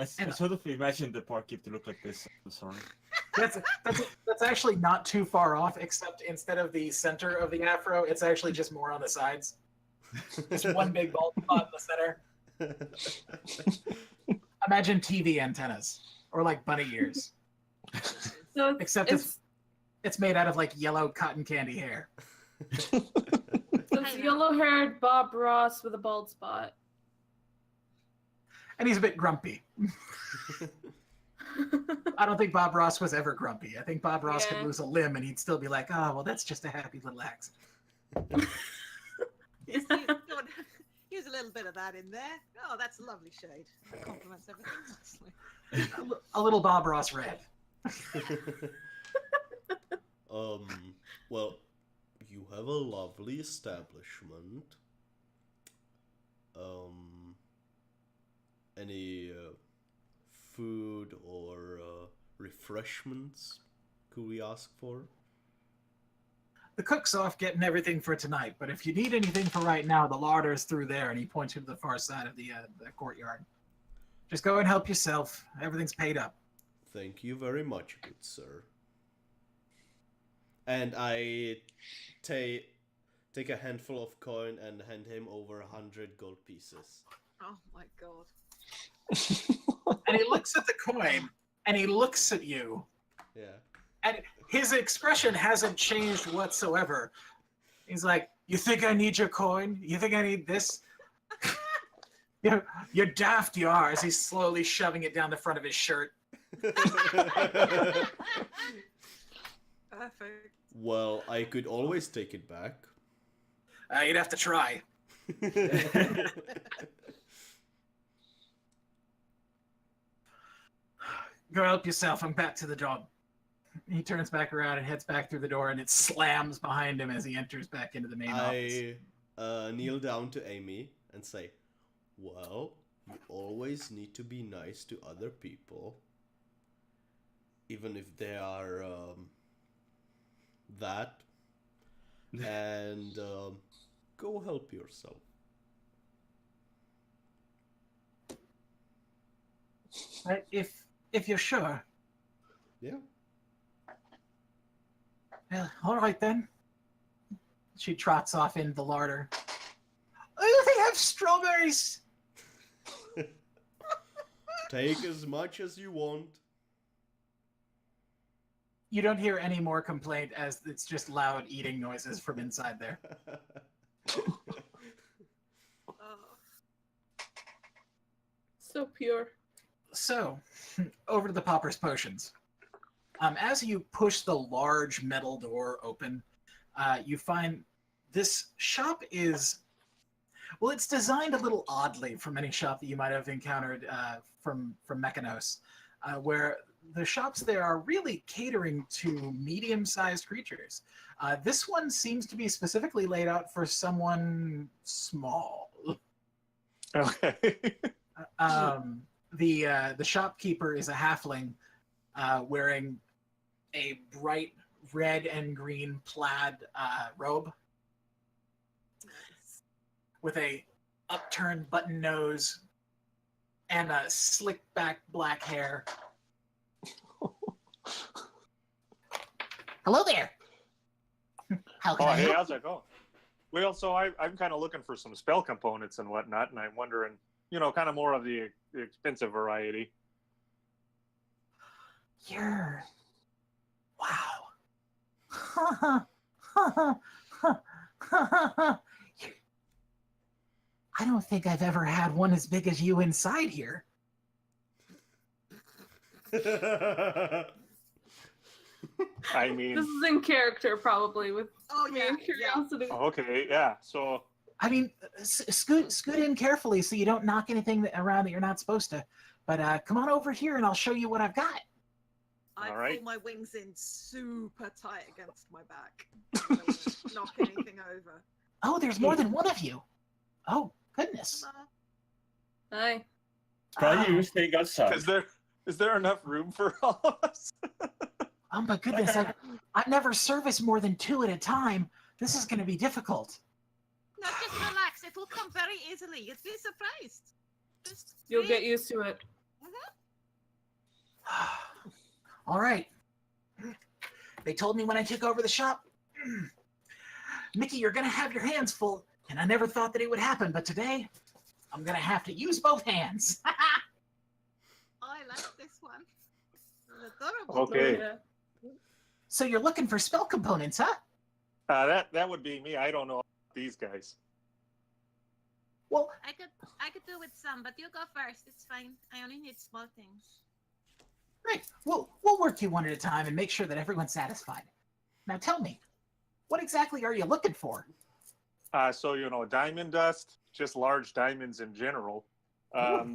E: sort of imagined the barkeep to look like this. I'm sorry.
B: That's actually not too far off, except instead of the center of the afro, it's actually just more on the sides. Just one big bald spot in the center. Imagine TV antennas, or like bunny ears.
D: So
B: Except it's made out of like yellow cotton candy hair.
D: So it's yellow-haired Bob Ross with a bald spot.
B: And he's a bit grumpy. I don't think Bob Ross was ever grumpy. I think Bob Ross could lose a limb and he'd still be like, oh, well, that's just a happy little accident.
F: Here's a little bit of that in there. Oh, that's a lovely shade. That complements everything nicely.
B: A little Bob Ross red.
A: Well, you have a lovely establishment. Any food or refreshments could we ask for?
B: The cook's off getting everything for tonight, but if you need anything for right now, the larder's through there, and he points you to the far side of the courtyard. Just go and help yourself. Everything's paid up.
A: Thank you very much, good sir. And I take a handful of coin and hand him over 100 gold pieces.
F: Oh my god.
B: And he looks at the coin, and he looks at you.
A: Yeah.
B: And his expression hasn't changed whatsoever. He's like, you think I need your coin? You think I need this? You're daft, you are, as he's slowly shoving it down the front of his shirt.
F: Perfect.
A: Well, I could always take it back.
B: You'd have to try. Go help yourself. I'm back to the dog. He turns back around and heads back through the door, and it slams behind him as he enters back into the main office.
A: I kneel down to Amy and say, well, you always need to be nice to other people. Even if they are that. And go help yourself.
B: If you're sure.
A: Yeah.
B: All right then. She trots off into the larder. Oh, they have strawberries.
A: Take as much as you want.
B: You don't hear any more complaint as it's just loud eating noises from inside there.
D: So pure.
B: So, over to the Pauper's Potions. As you push the large metal door open, you find this shop is, well, it's designed a little oddly from any shop that you might have encountered from Mechanos, where the shops there are really catering to medium-sized creatures. This one seems to be specifically laid out for someone small.
C: Okay.
B: The shopkeeper is a halfling wearing a bright red and green plaid robe with a upturned button nose and a slick back black hair. Hello there. How can I
C: Hey,
B: help?
C: how's that going? Well, so I'm kind of looking for some spell components and whatnot, and I'm wondering, kind of more of the expensive variety.
B: You're... Wow. I don't think I've ever had one as big as you inside here.
C: I mean...
D: This is in character, probably, with me
F: yeah,
D: and curiosity.
C: Okay, yeah, so...
B: I mean, scoot in carefully so you don't knock anything around that you're not supposed to. But come on over here and I'll show you what I've got.
F: I
C: All right.
F: pull my wings in super tight against my back. So I don't knock anything over.
B: Oh, there's more than one of you. Oh,
G: Goodness.
F: Hello.
D: Hi.
E: It's probably
G: Oh.
E: you staying outside.
C: Is there enough room for all of us?
G: Oh my goodness, I never service more than 2 at a time. This is going to be difficult.
F: No, just relax. It will come very easily. You'd be surprised. Just
D: You'll
F: breathe.
D: get used to it.
G: All right. They told me when I took over the shop, Mickey, you're going to have your hands full. And I never thought that it would happen, but today I'm going to have to use both hands.
F: Oh, I like this one. It's adorable.
C: Okay.
D: Oh, yeah.
G: So you're looking for spell components, huh?
C: That would be me. I don't know these guys.
G: Well,
F: I could do with some, but you go first. It's fine. I only need small things.
G: great. We'll work you one at a time and make sure that everyone's satisfied. Now tell me, what exactly are you looking for?
C: So diamond dust, just large diamonds in general. Are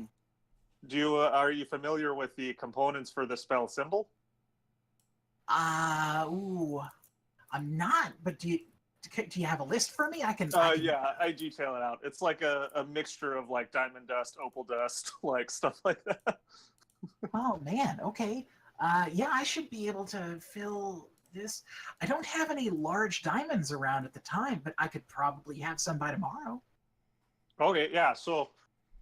C: you familiar with the components for the spell symbol?
G: I'm not, but do you have a list for me? I can
C: Yeah, I detail it out. It's like a mixture of like diamond dust, opal dust, like stuff like that.
G: Oh man, okay. Yeah, I should be able to fill this. I don't have any large diamonds around at the time, but I could probably have some by tomorrow.
C: Okay, yeah. So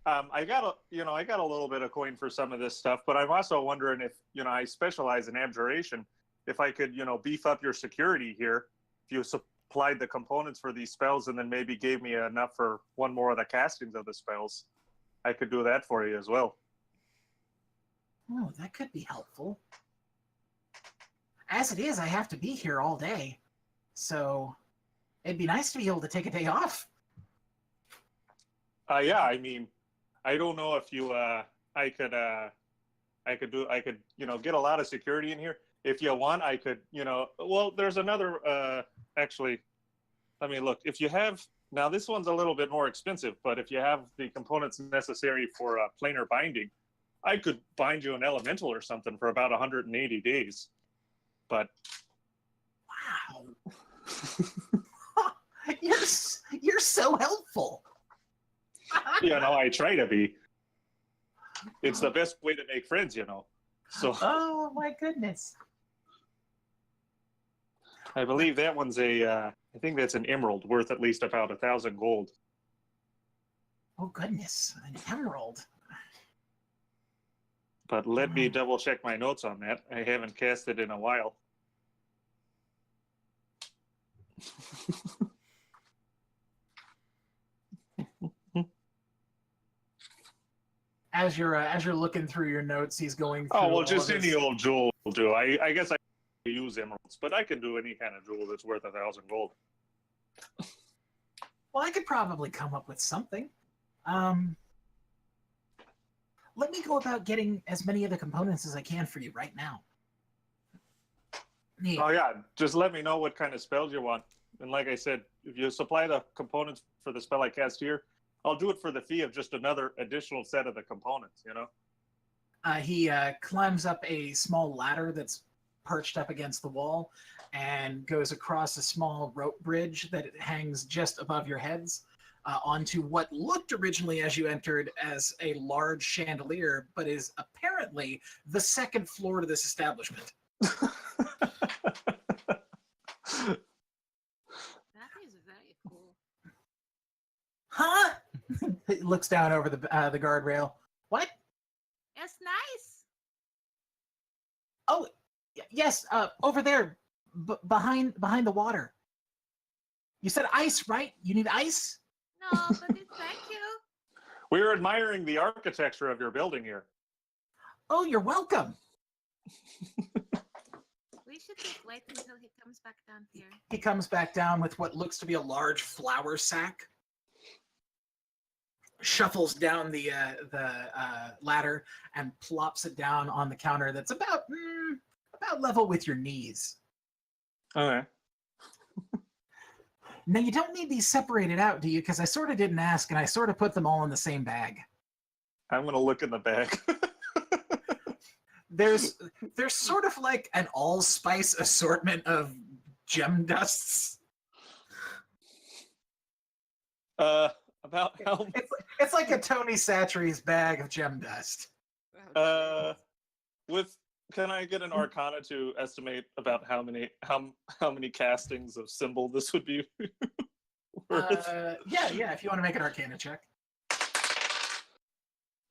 C: I got a little bit of coin for some of this stuff, but I'm also wondering if, I specialize in abjuration, if I could, beef up your security here, if you supplied the components for these spells and then maybe gave me enough for one more of the castings of the spells, I could do that for you as well.
G: Oh, that could be helpful. As it is, I have to be here all day, so it'd be nice to be able to take a day off.
C: Yeah, I mean, I don't know if I could get a lot of security in here. If you want, I could, well, there's another, actually, let me look. If you have, now this one's a little bit more expensive, but if you have the components necessary for planar binding, I could bind you an elemental or something for about 180 days. But
G: wow, you're so helpful.
C: I try to be. It's the best way to make friends, So
G: oh my goodness.
C: I believe that one's I think that's an emerald worth at least about 1,000 gold.
G: Oh goodness, an emerald.
C: But let me double check my notes on that. I haven't cast it in a while.
G: As you're looking through your notes, he's going through.
C: Oh well, just any old jewel will do. I guess I use emeralds, but I can do any kind of jewel that's worth 1,000 gold.
G: Well, I could probably come up with something. Let me go about getting as many of the components as I can for you right now. Yeah.
C: Oh yeah, just let me know what kind of spells you want. And like I said, if you supply the components for the spell I cast here, I'll do it for the fee of just another additional set of the components,
G: He climbs up a small ladder that's perched up against the wall and goes across a small rope bridge that hangs just above your heads onto what looked originally as you entered as a large chandelier, but is apparently the second floor to this establishment.
F: That is very cool.
G: Huh? He looks down over the guardrail. What?
F: It's nice.
G: Oh, yes. Over there, behind the water. You said ice, right? You need ice?
F: No, but thank you.
C: We're admiring the architecture of your building here.
G: Oh, you're welcome.
F: We should just wait until he comes back down here.
G: He comes back down with what looks to be a large flour sack. Shuffles down the ladder and plops it down on the counter that's about level with your knees.
C: Okay.
G: Now, you don't need these separated out, do you? Because I sort of didn't ask, and I sort of put them all in the same bag.
C: I'm going to look in the bag.
G: There's sort of like an allspice assortment of gem dusts.
C: About how?
B: It's like a Tony Satchery's bag of gem dust.
C: Can I get an Arcana to estimate about how many castings of symbol this would be worth?
B: Yeah. If you want to make an Arcana check.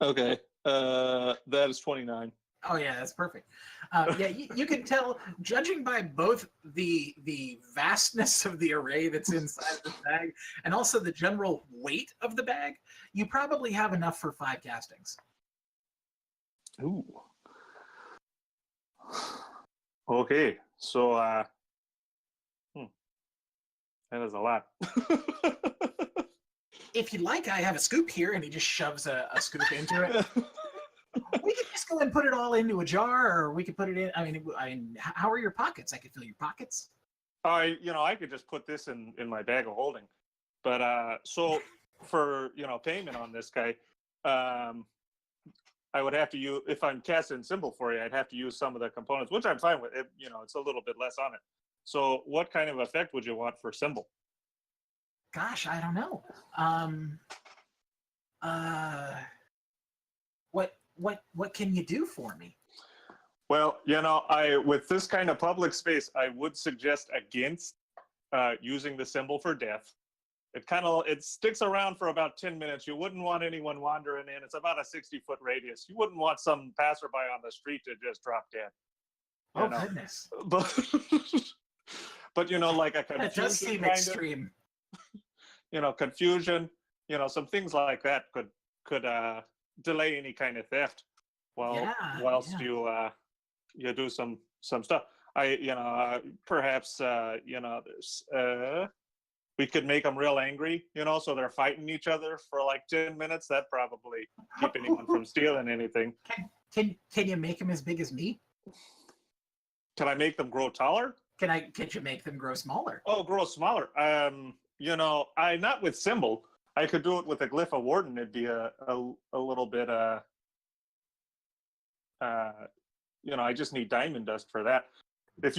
C: Okay. That is 29.
B: Oh yeah, that's perfect. Yeah, you can tell, judging by both the vastness of the array that's inside the bag and also the general weight of the bag, you probably have enough for 5 castings.
C: Ooh. Okay, so that is a lot.
B: If you'd like, I have a scoop here, and he just shoves a scoop into it. We could just go and put it all into a jar, or we could put it in. I mean, how are your pockets? I could fill your pockets.
C: I could just put this in my bag of holding, but so for payment on this guy, I would have to use, if I'm casting symbol for you, I'd have to use some of the components, which I'm fine with. It's a little bit less on it. So what kind of effect would you want for symbol?
B: Gosh, I don't know. What can you do for me?
C: Well, with this kind of public space, I would suggest against using the symbol for death. It sticks around for about 10 minutes. You wouldn't want anyone wandering in. It's about a 60-foot radius. You wouldn't want some passerby on the street to just drop dead.
B: Goodness.
C: But like a confusion.
B: That does seem extreme.
C: Confusion. Some things like that could delay any kind of theft whilst you do some stuff. Perhaps we could make them real angry, so they're fighting each other for like 10 minutes. That probably keep anyone from stealing anything.
B: Can you make them as big as me?
C: Can I make them grow taller?
B: Could you make them grow smaller?
C: Oh, grow smaller. I not with symbol. I could do it with a glyph of warden. It'd be a little bit I just need diamond dust for that. If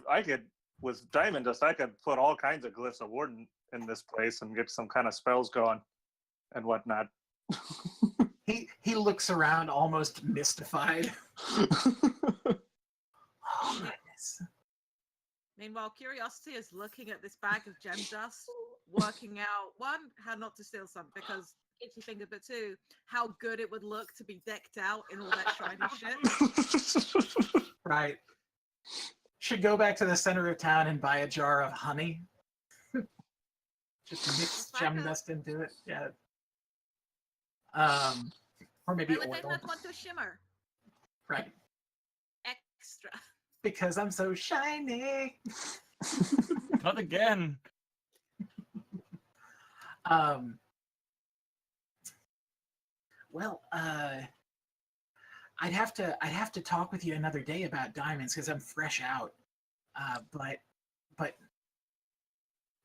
C: I could, with diamond dust, I could put all kinds of glyphs of warden in this place and get some kind of spells going and whatnot.
B: He looks around almost mystified. Oh, goodness.
F: Meanwhile, Curiosity is looking at this bag of gem dust, working out, one, how not to steal some, because itchy finger, but two, how good it would look to be decked out in all that shiny shit.
B: Right. Should go back to the center of town and buy a jar of honey. Just mix gem dust into it. Yeah. Or maybe
F: Why would they
B: oil.
F: not want to shimmer?
B: Right.
F: Extra.
B: Because I'm so shiny.
E: Not again.
B: Well, I'd have to talk with you another day about diamonds because I'm fresh out. But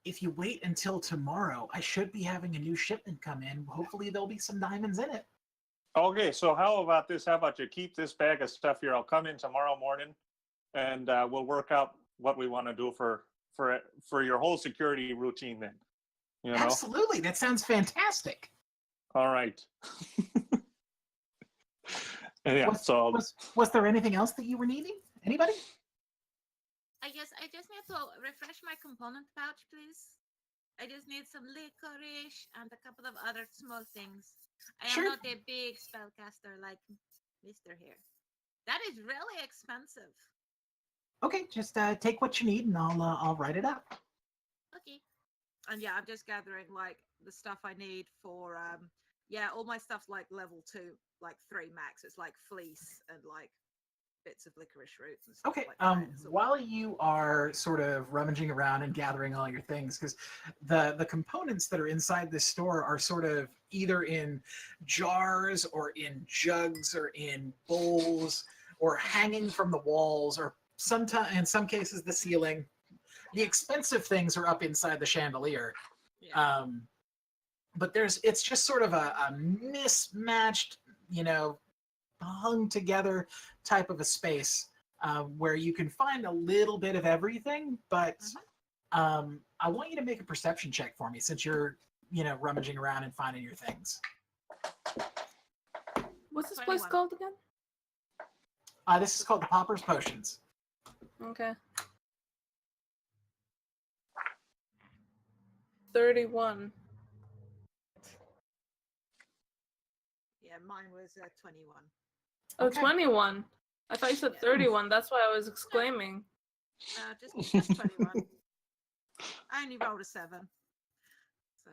B: if you wait until tomorrow, I should be having a new shipment come in. Hopefully there'll be some diamonds in it.
C: Okay, so how about this? How about you keep this bag of stuff here? I'll come in tomorrow morning, and we'll work out what we want to do for your whole security routine. Then,
B: Absolutely, that sounds fantastic.
C: All right. And yeah,
B: was there anything else that you were needing? Anybody?
F: I just need to refresh my component pouch, please. I just need some licorice and a couple of other small things. I am not a big spellcaster like Mr. here. That is really expensive.
B: Okay, just take what you need and I'll write it out.
F: Okay. And yeah, I'm just gathering like the stuff I need for all my stuff's like level 2, like 3 max. It's like fleece and like bits of licorice roots and stuff
B: Okay,
F: like that.
B: while you are sort of rummaging around and gathering all your things, because the components that are inside this store are sort of either in jars or in jugs or in bowls or hanging from the walls or in some cases the ceiling. The expensive things are up inside the chandelier.
F: Yeah.
B: But it's just sort of a mismatched, hung together type of a space where you can find a little bit of everything, but I want you to make a perception check for me since you're rummaging around and finding your things.
D: What's this
F: 21.
D: place called again?
B: This is called the Popper's Potions.
D: Okay. 31.
F: Yeah, mine was 21.
D: Oh,
B: Okay.
D: 21. I thought you said
F: Yeah.
D: 31. That's why I was exclaiming.
F: Just 21. I only rolled a 7. So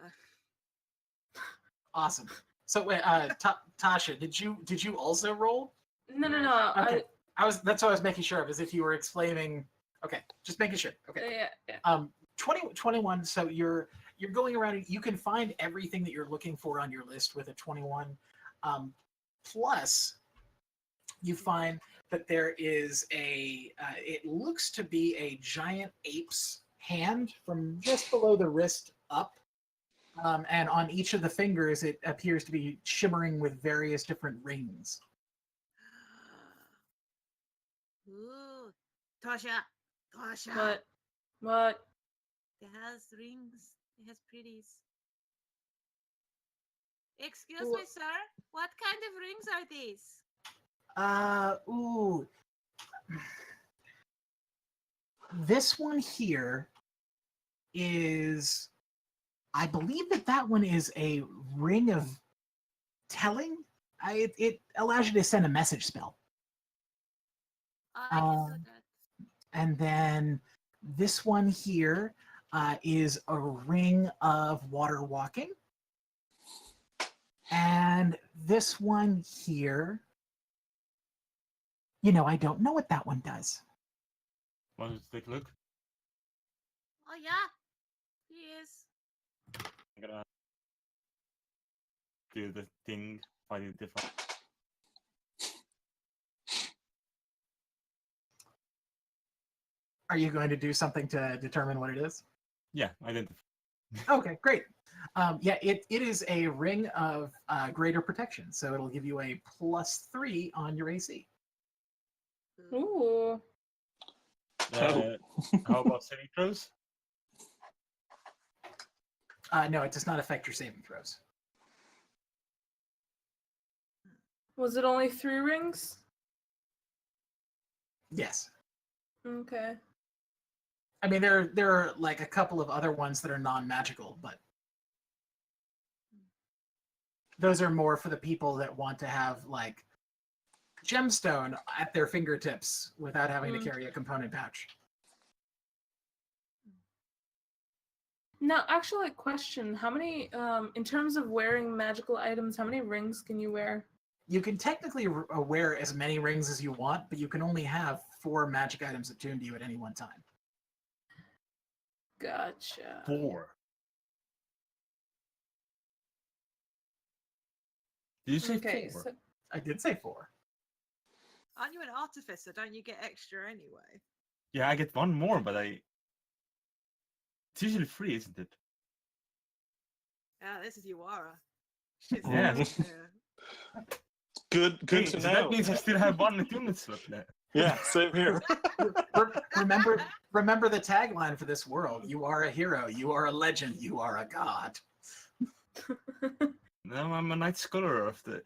B: Awesome. So wait, Tasha, did you also roll?
D: No.
B: Okay. That's what I was making sure of, as if you were exclaiming. Okay, just making sure. Okay.
D: Yeah.
B: 21. So you're going around and you can find everything that you're looking for on your list with a 21. Plus, you find that there is it looks to be a giant ape's hand from just below the wrist up. And on each of the fingers, it appears to be shimmering with various different rings.
F: ooh, Tasha.
D: What?
F: It has rings. It has pretties. Excuse
B: Well-
F: me, sir. What kind of rings are these?
B: Ooh. This one here is, I believe that one is a ring of telling. It allows you to send a message spell.
F: I can do that.
B: And then this one here is a ring of water walking. And this one here, I don't know what that one does.
E: Want to take a look?
F: Oh yeah, he is.
E: I'm gonna do the thing, find it different.
B: Are you going to do something to determine what it is?
E: Yeah, identify.
B: Okay, great. It is a ring of greater protection, so it'll give you a +3 on your AC.
D: Ooh.
E: How about saving throws?
B: No, it does not affect your saving throws.
D: Was it only 3 rings?
B: Yes.
D: Okay.
B: I mean, there are like a couple of other ones that are non-magical, but those are more for the people that want to have like gemstone at their fingertips without having to carry a component pouch.
D: Now, actually, a question. How many, in terms of wearing magical items, how many rings can you wear?
B: You can technically wear as many rings as you want, but you can only have 4 magic items attuned to you at any one time.
D: Gotcha.
E: 4. Did you say 4?
D: So,
B: I did say 4.
F: Aren't you an artificer? Don't you get extra anyway?
E: Yeah, I get 1 more, but it's usually 3, isn't it?
F: Yeah, this is Yuara. Shit's
E: Yeah.
C: Good
E: Hey,
C: to
E: so
C: know.
E: that means I still have 1 attunement slot there.
C: Yeah, same here.
B: Remember the tagline for this world: "You are a hero. You are a legend. You are a god."
E: Now I'm a Knight Scholar of the.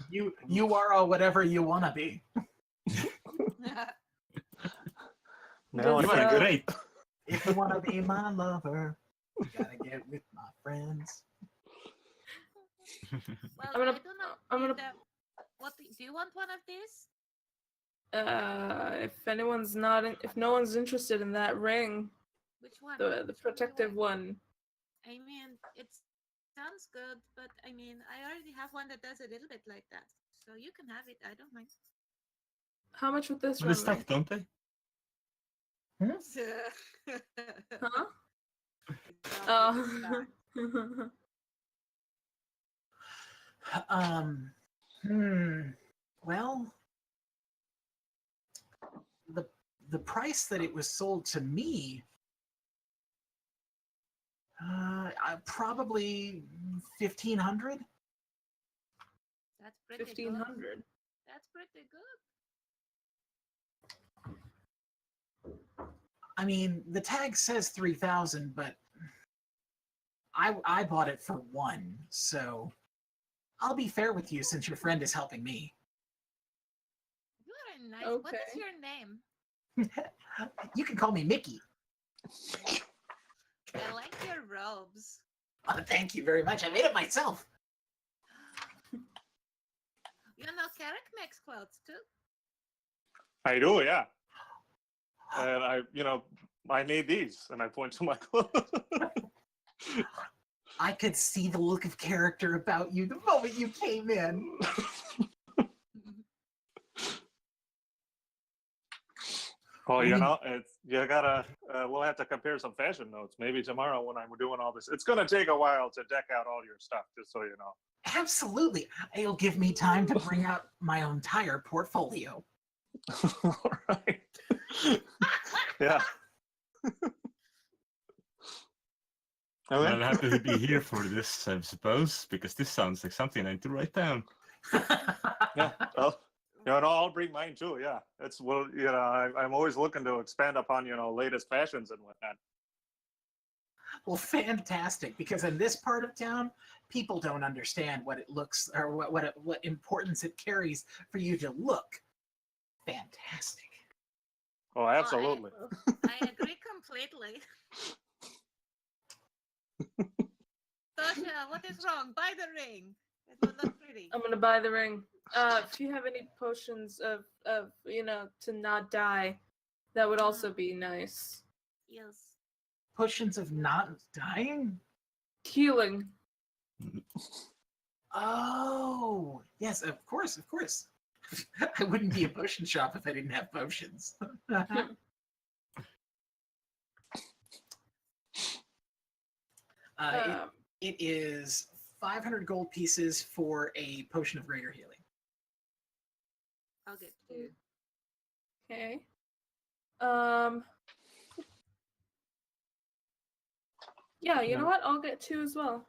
B: You are a whatever you want to be.
C: Now I
D: Does,
E: You are
C: think
E: great.
B: If you want to be my lover, you gotta get with my friends.
F: Well,
D: I'm gonna-
F: I don't know.
D: I'm gonna-
F: What do you want? One of these?
D: if no one's interested in that ring,
F: Which one?
D: the
F: Which one do you
D: protective
F: want?
D: one.
F: I mean, it sounds good, but I mean, I already have one that does a little bit like that, so you can have it. I don't mind.
D: How much would this
E: But they
D: run
E: stack,
D: me?
E: don't they?
D: Huh?
F: Exactly,
D: Oh.
B: Well, the price that it was sold to me, probably 1,500.
F: That's pretty
D: 1,500.
F: good. That's pretty good.
B: I mean, the tag says 3,000, but
G: I bought it for one, so I'll be fair with you since your friend is helping me.
F: You are nice.
D: Okay.
F: What is your name?
G: You can call me Mickey.
F: I like your robes.
G: Oh, thank you very much. I made it myself.
F: You know, Carrick makes clothes too.
C: I do, yeah. And I made these, and I point to my clothes.
G: I could see the look of character about you the moment you came in.
C: Well, you gotta. We'll have to compare some fashion notes. Maybe tomorrow when I'm doing all this. It's gonna take a while to deck out all your stuff, just so you know.
G: Absolutely. It'll give me time to bring out my entire portfolio.
C: All right. Yeah.
E: Well,
C: Okay.
E: I'm happy to be here for this, I suppose, because this sounds like something I need to write down.
C: Yeah. Well, I'll bring mine too. Yeah. I'm always looking to expand upon latest fashions and whatnot.
G: Well, fantastic, because in this part of town, people don't understand what it looks or what importance it carries for you to look fantastic.
C: Oh, absolutely.
F: I agree completely. Tosha, what is wrong? Buy the ring. It will look pretty.
D: I'm gonna buy the ring. If you have any potions of to not die, that would also be nice.
F: Yes.
G: Potions of not dying?
D: Healing.
G: Oh, yes, of course. I wouldn't be a potion shop if I didn't have potions. It is 500 gold pieces for a potion of greater healing.
F: I'll get two.
D: Okay. Yeah, you know what? I'll get two as well.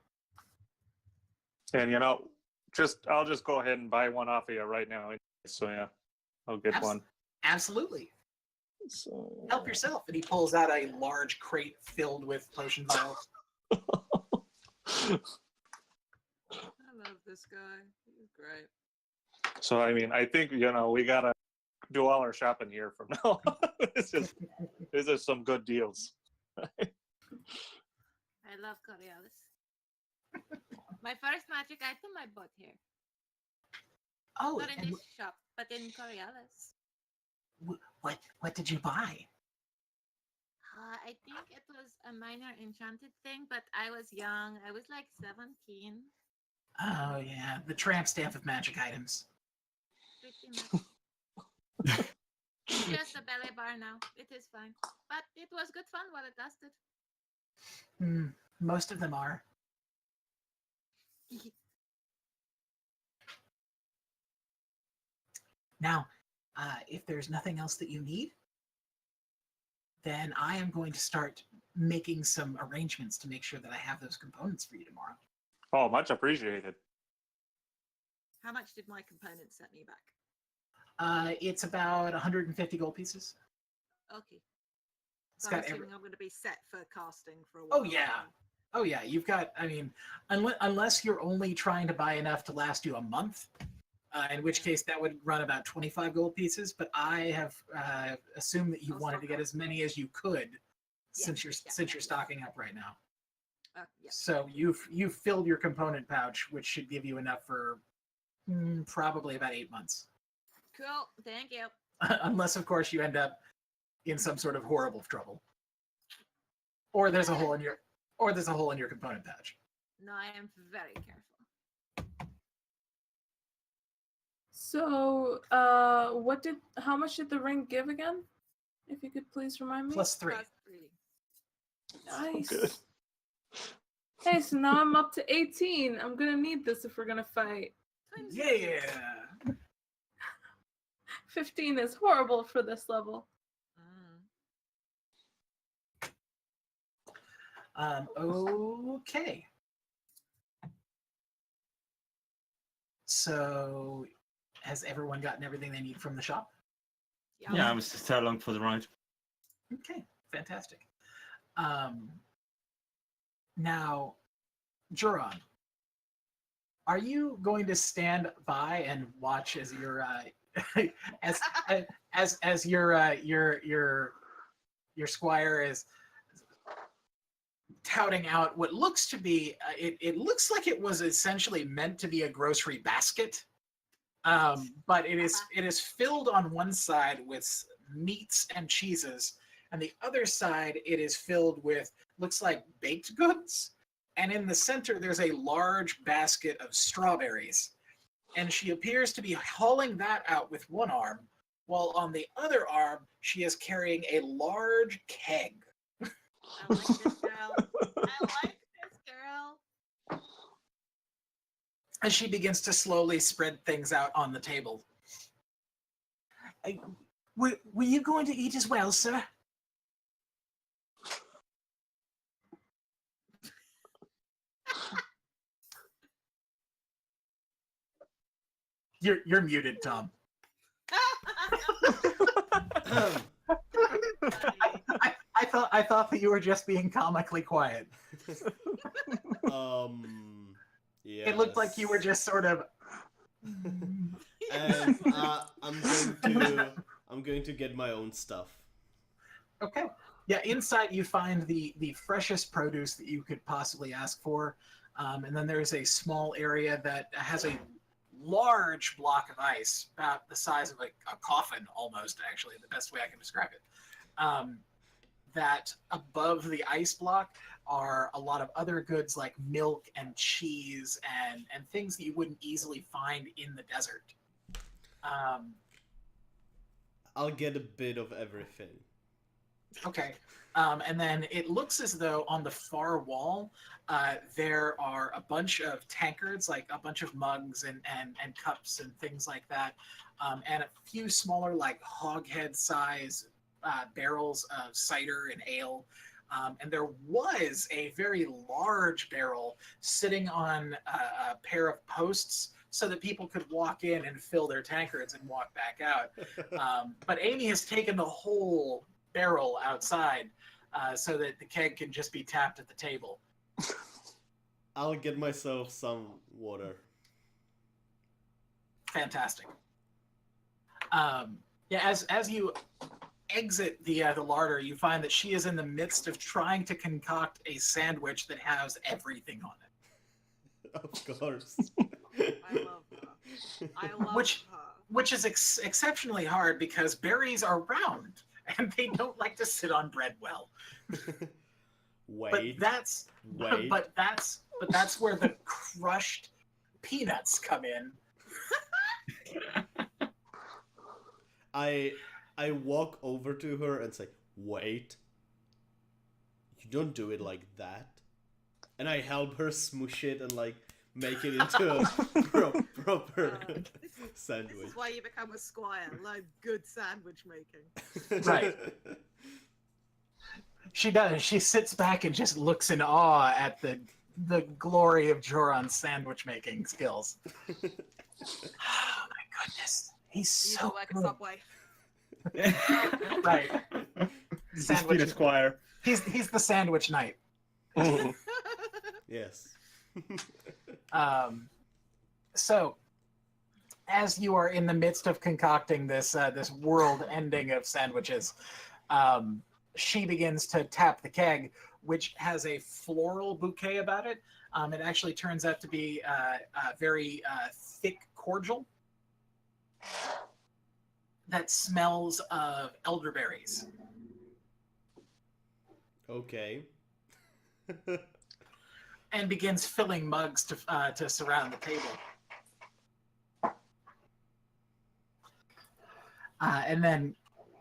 C: And I'll just go ahead and buy one off of you right now. So yeah, I'll get one.
G: Absolutely.
C: So
G: Help yourself. And he pulls out a large crate filled with potion vials.
F: I love this guy. He's great.
C: So I think we gotta do all our shopping here from now on. These are some good deals.
F: I love Coriolis. My first magic item I bought here.
G: Oh,
F: Not in this shop, but in Coriolis.
G: what did you buy?
F: I think it was a minor enchanted thing, but I was young. I was like 17.
G: Oh yeah, the tramp stamp of magic items.
F: Pretty much. Just a belly bar now. It is fine. But it was good fun while it lasted.
G: Most of them are. Now, if there's nothing else that you need, then I am going to start making some arrangements to make sure that I have those components for you tomorrow.
C: Oh, much appreciated.
F: How much did my component set me back?
G: It's about 150 gold pieces.
F: Okay.
G: It's
F: So
G: got
F: I'm assuming I'm going to be set for casting for a while.
G: Oh yeah, you've got, unless you're only trying to buy enough to last you a month, in which case that would run about 25 gold pieces, but I have assumed that you wanted to get as many as you could since you're stocking up right now.
F: Yeah.
G: So you've filled your component pouch, which should give you enough for probably about 8 months.
F: Cool. Thank you.
G: Unless, of course, you end up in some sort of horrible trouble, or there's a hole in your component pouch.
F: No, I am very careful.
D: So, how much did the ring give again? If you could please remind me.
G: +3.
D: Nice.
C: Good.
D: Hey, so now I'm up to 18. I'm gonna need this if we're gonna fight.
G: Yeah.
D: 15 is horrible for this level.
G: Okay. So, has everyone gotten everything they need from the shop?
E: Yeah, I was just along for the ride.
G: Okay, fantastic. Now,
B: Juron, are you going to stand by and watch as your as your squire is touting out what looks to be it looks like it was essentially meant to be a grocery basket, but it is filled on one side with meats and cheeses, and the other side it is filled with looks like baked goods, and in the center there's a large basket of strawberries, and she appears to be hauling that out with one arm, while on the other arm she is carrying a large keg.
F: I like this girl. I like this girl.
B: As she begins to slowly spread things out on the table. Were you going to eat as well, sir? You're muted, Tom. I thought that you were just being comically quiet.
A: Yeah.
B: It looked like you were just sort of.
A: And I'm going to get my own stuff.
B: Okay. Yeah, inside you find the freshest produce that you could possibly ask for, and then there's a small area that has a large block of ice, about the size of a coffin, almost. Actually, the best way I can describe it. That above the ice block are a lot of other goods like milk and cheese and things that you wouldn't easily find in the desert.
A: I'll get a bit of everything.
B: Okay. And then it looks as though on the far wall, there are a bunch of tankards, like a bunch of mugs and cups and things like that, and a few smaller, like hoghead size barrels of cider and ale. And there was a very large barrel sitting on a pair of posts so that people could walk in and fill their tankards and walk back out. But Amy has taken the whole barrel outside so that the keg can just be tapped at the table.
A: I'll get myself some water.
B: Fantastic. Yeah, as you exit the larder, you find that she is in the midst of trying to concoct a sandwich that has everything on it.
A: Of course.
F: I love her. I love her.
B: Which is exceptionally hard because berries are round and they don't like to sit on bread well.
A: Wait.
B: But that's where the crushed peanuts come in.
A: I walk over to her and say, "Wait. You don't do it like that." And I help her smush it and like make it into a proper sandwich.
F: This is why you become a squire. Like good sandwich making.
B: Right. She does. She sits back and just looks in awe at the glory of Joran's sandwich making skills. Oh my goodness. He's
F: You
B: so
F: work
B: good.
F: at Subway.
B: Right.
E: Sandwich a squire.
B: He's the sandwich knight.
A: Yes.
B: So, as you are in the midst of concocting this this world ending of sandwiches, she begins to tap the keg, which has a floral bouquet about it. It actually turns out to be a very thick cordial that smells of elderberries.
A: Okay.
B: And begins filling mugs to surround the table. And then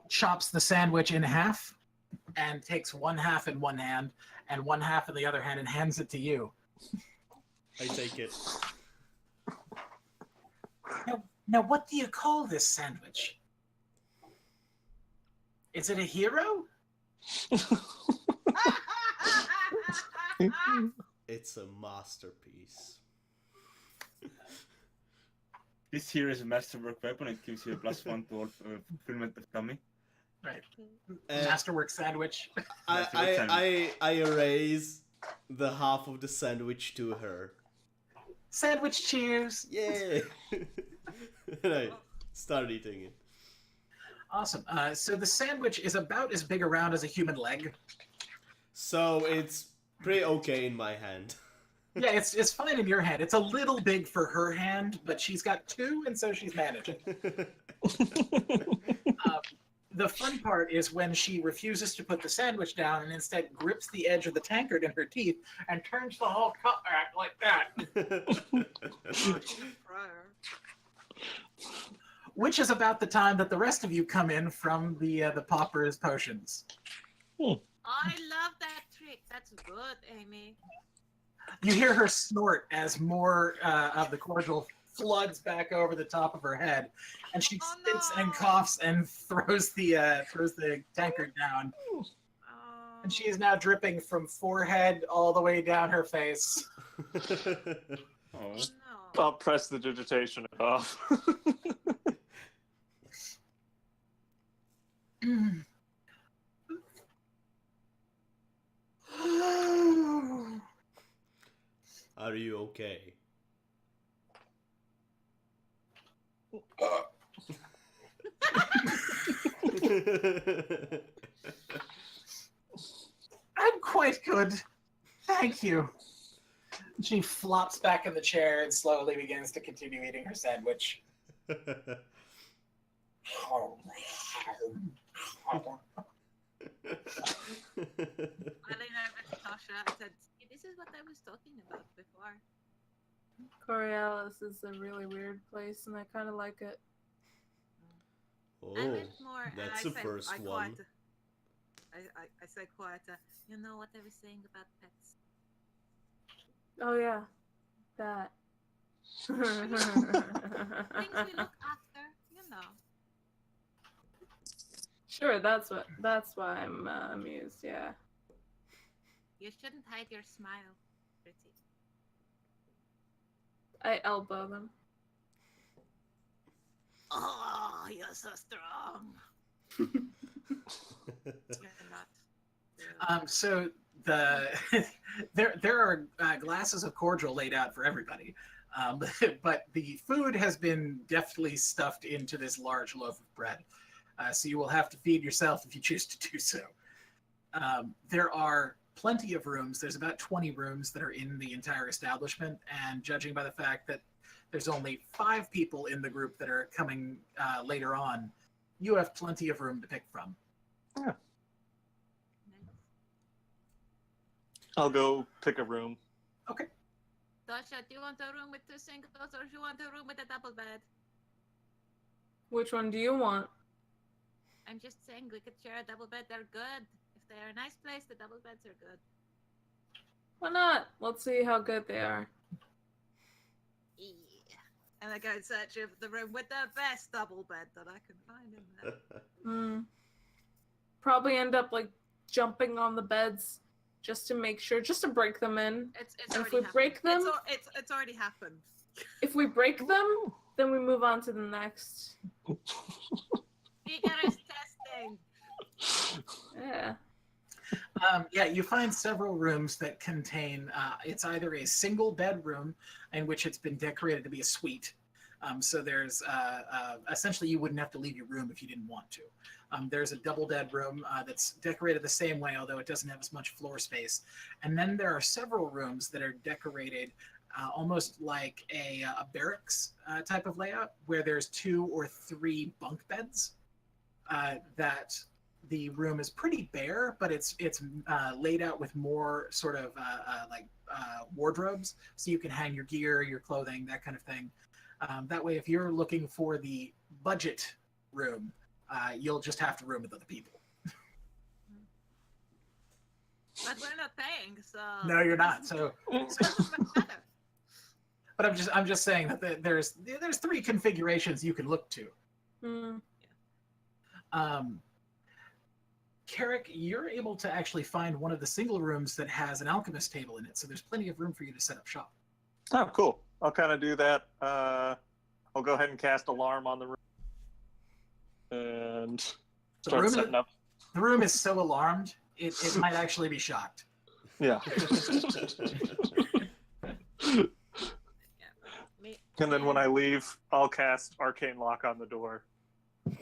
B: chops the sandwich in half and takes one half in one hand and one half in the other hand and hands it to you.
A: I take it.
B: Now what do you call this sandwich? Is it a hero?
A: It's a masterpiece.
E: This here is a masterwork weapon. It gives you a +1 to all fulfillment of tummy.
B: Right. Masterwork sandwich.
A: I erase the half of the sandwich to her.
B: Sandwich cheers!
A: Yay! And I start eating it.
B: Awesome. So the sandwich is about as big around as a human leg.
A: So it's pretty okay in my hand.
B: Yeah, it's fine in your hand. It's a little big for her hand, but she's got two, and so she's managing. The fun part is when she refuses to put the sandwich down and instead grips the edge of the tankard in her teeth and turns the whole cup back like that. Which is about the time that the rest of you come in from the Pauper's potions.
F: I love that trick. That's good, Amy.
B: You hear her snort as more of the cordial floods back over the top of her head, and she spits and coughs and throws the tankard down. And she is now dripping from forehead all the way down her face.
C: Oh. I'll press the digitation off.
A: Are you okay?
B: I'm quite good. Thank you. She flops back in the chair and slowly begins to continue eating her sandwich.
F: I leaned over to Tasha and said, "This is what I was talking about before."
D: Coriolis is a really weird place, and I kind of like it.
A: Oh,
F: I meant more,
A: that's
F: I
A: the
F: said,
A: first
F: I
A: one.
F: I said quieter. You know what I was saying about pets?
D: Oh yeah, that.
F: Things we look after, you know.
D: Sure, that's why I'm amused. Yeah.
F: You shouldn't hide your smile, pretty.
D: I elbow them.
F: Oh, you're so strong. You're not.
B: So there are glasses of cordial laid out for everybody, but the food has been deftly stuffed into this large loaf of bread. So you will have to feed yourself if you choose to do so. There are plenty of rooms. There's about 20 rooms that are in the entire establishment, and judging by the fact that there's only 5 people in the group that are coming later on, you have plenty of room to pick from.
C: Yeah. I'll go pick a room.
B: Okay.
F: Tasha, do you want a room with 2 singles or do you want a room with a double bed?
D: Which one do you want?
F: I'm just saying we could share a double bed. They're good. If they're a nice place, the double beds are good.
D: Why not? Let's see how good they are.
F: Yeah. And I go in search of the room with the best double bed that I can find in there.
D: Probably end up like jumping on the beds just to make sure, just to break them in.
F: It's
D: and if
F: already
D: we break them,
F: it's already happened.
D: if we break them, then we move on to the next.
F: Vigorous testing.
D: Yeah.
B: Yeah, you find several rooms that contain, it's either a single bedroom in which it's been decorated to be a suite. So there's, essentially you wouldn't have to leave your room if you didn't want to. There's a double bed room that's decorated the same way, although it doesn't have as much floor space. And then there are several rooms that are decorated almost like a barracks type of layout, where there's 2 or 3 bunk beds that the room is pretty bare, but it's laid out with more sort of wardrobes, so you can hang your gear, your clothing, that kind of thing. That way, if you're looking for the budget room, you'll just have to room with other people.
F: But we're not paying, so.
B: No, you're not. So but I'm just saying that there's 3 configurations you can look to. Carrick, you're able to actually find one of the single rooms that has an alchemist table in it, so there's plenty of room for you to set up shop.
C: Oh, cool. I'll kind of do that. I'll go ahead and cast alarm on the room and start setting up.
B: The room is so alarmed, it might actually be shocked.
C: Yeah.
F: Me,
C: And then when I leave, I'll cast Arcane Lock on the door. And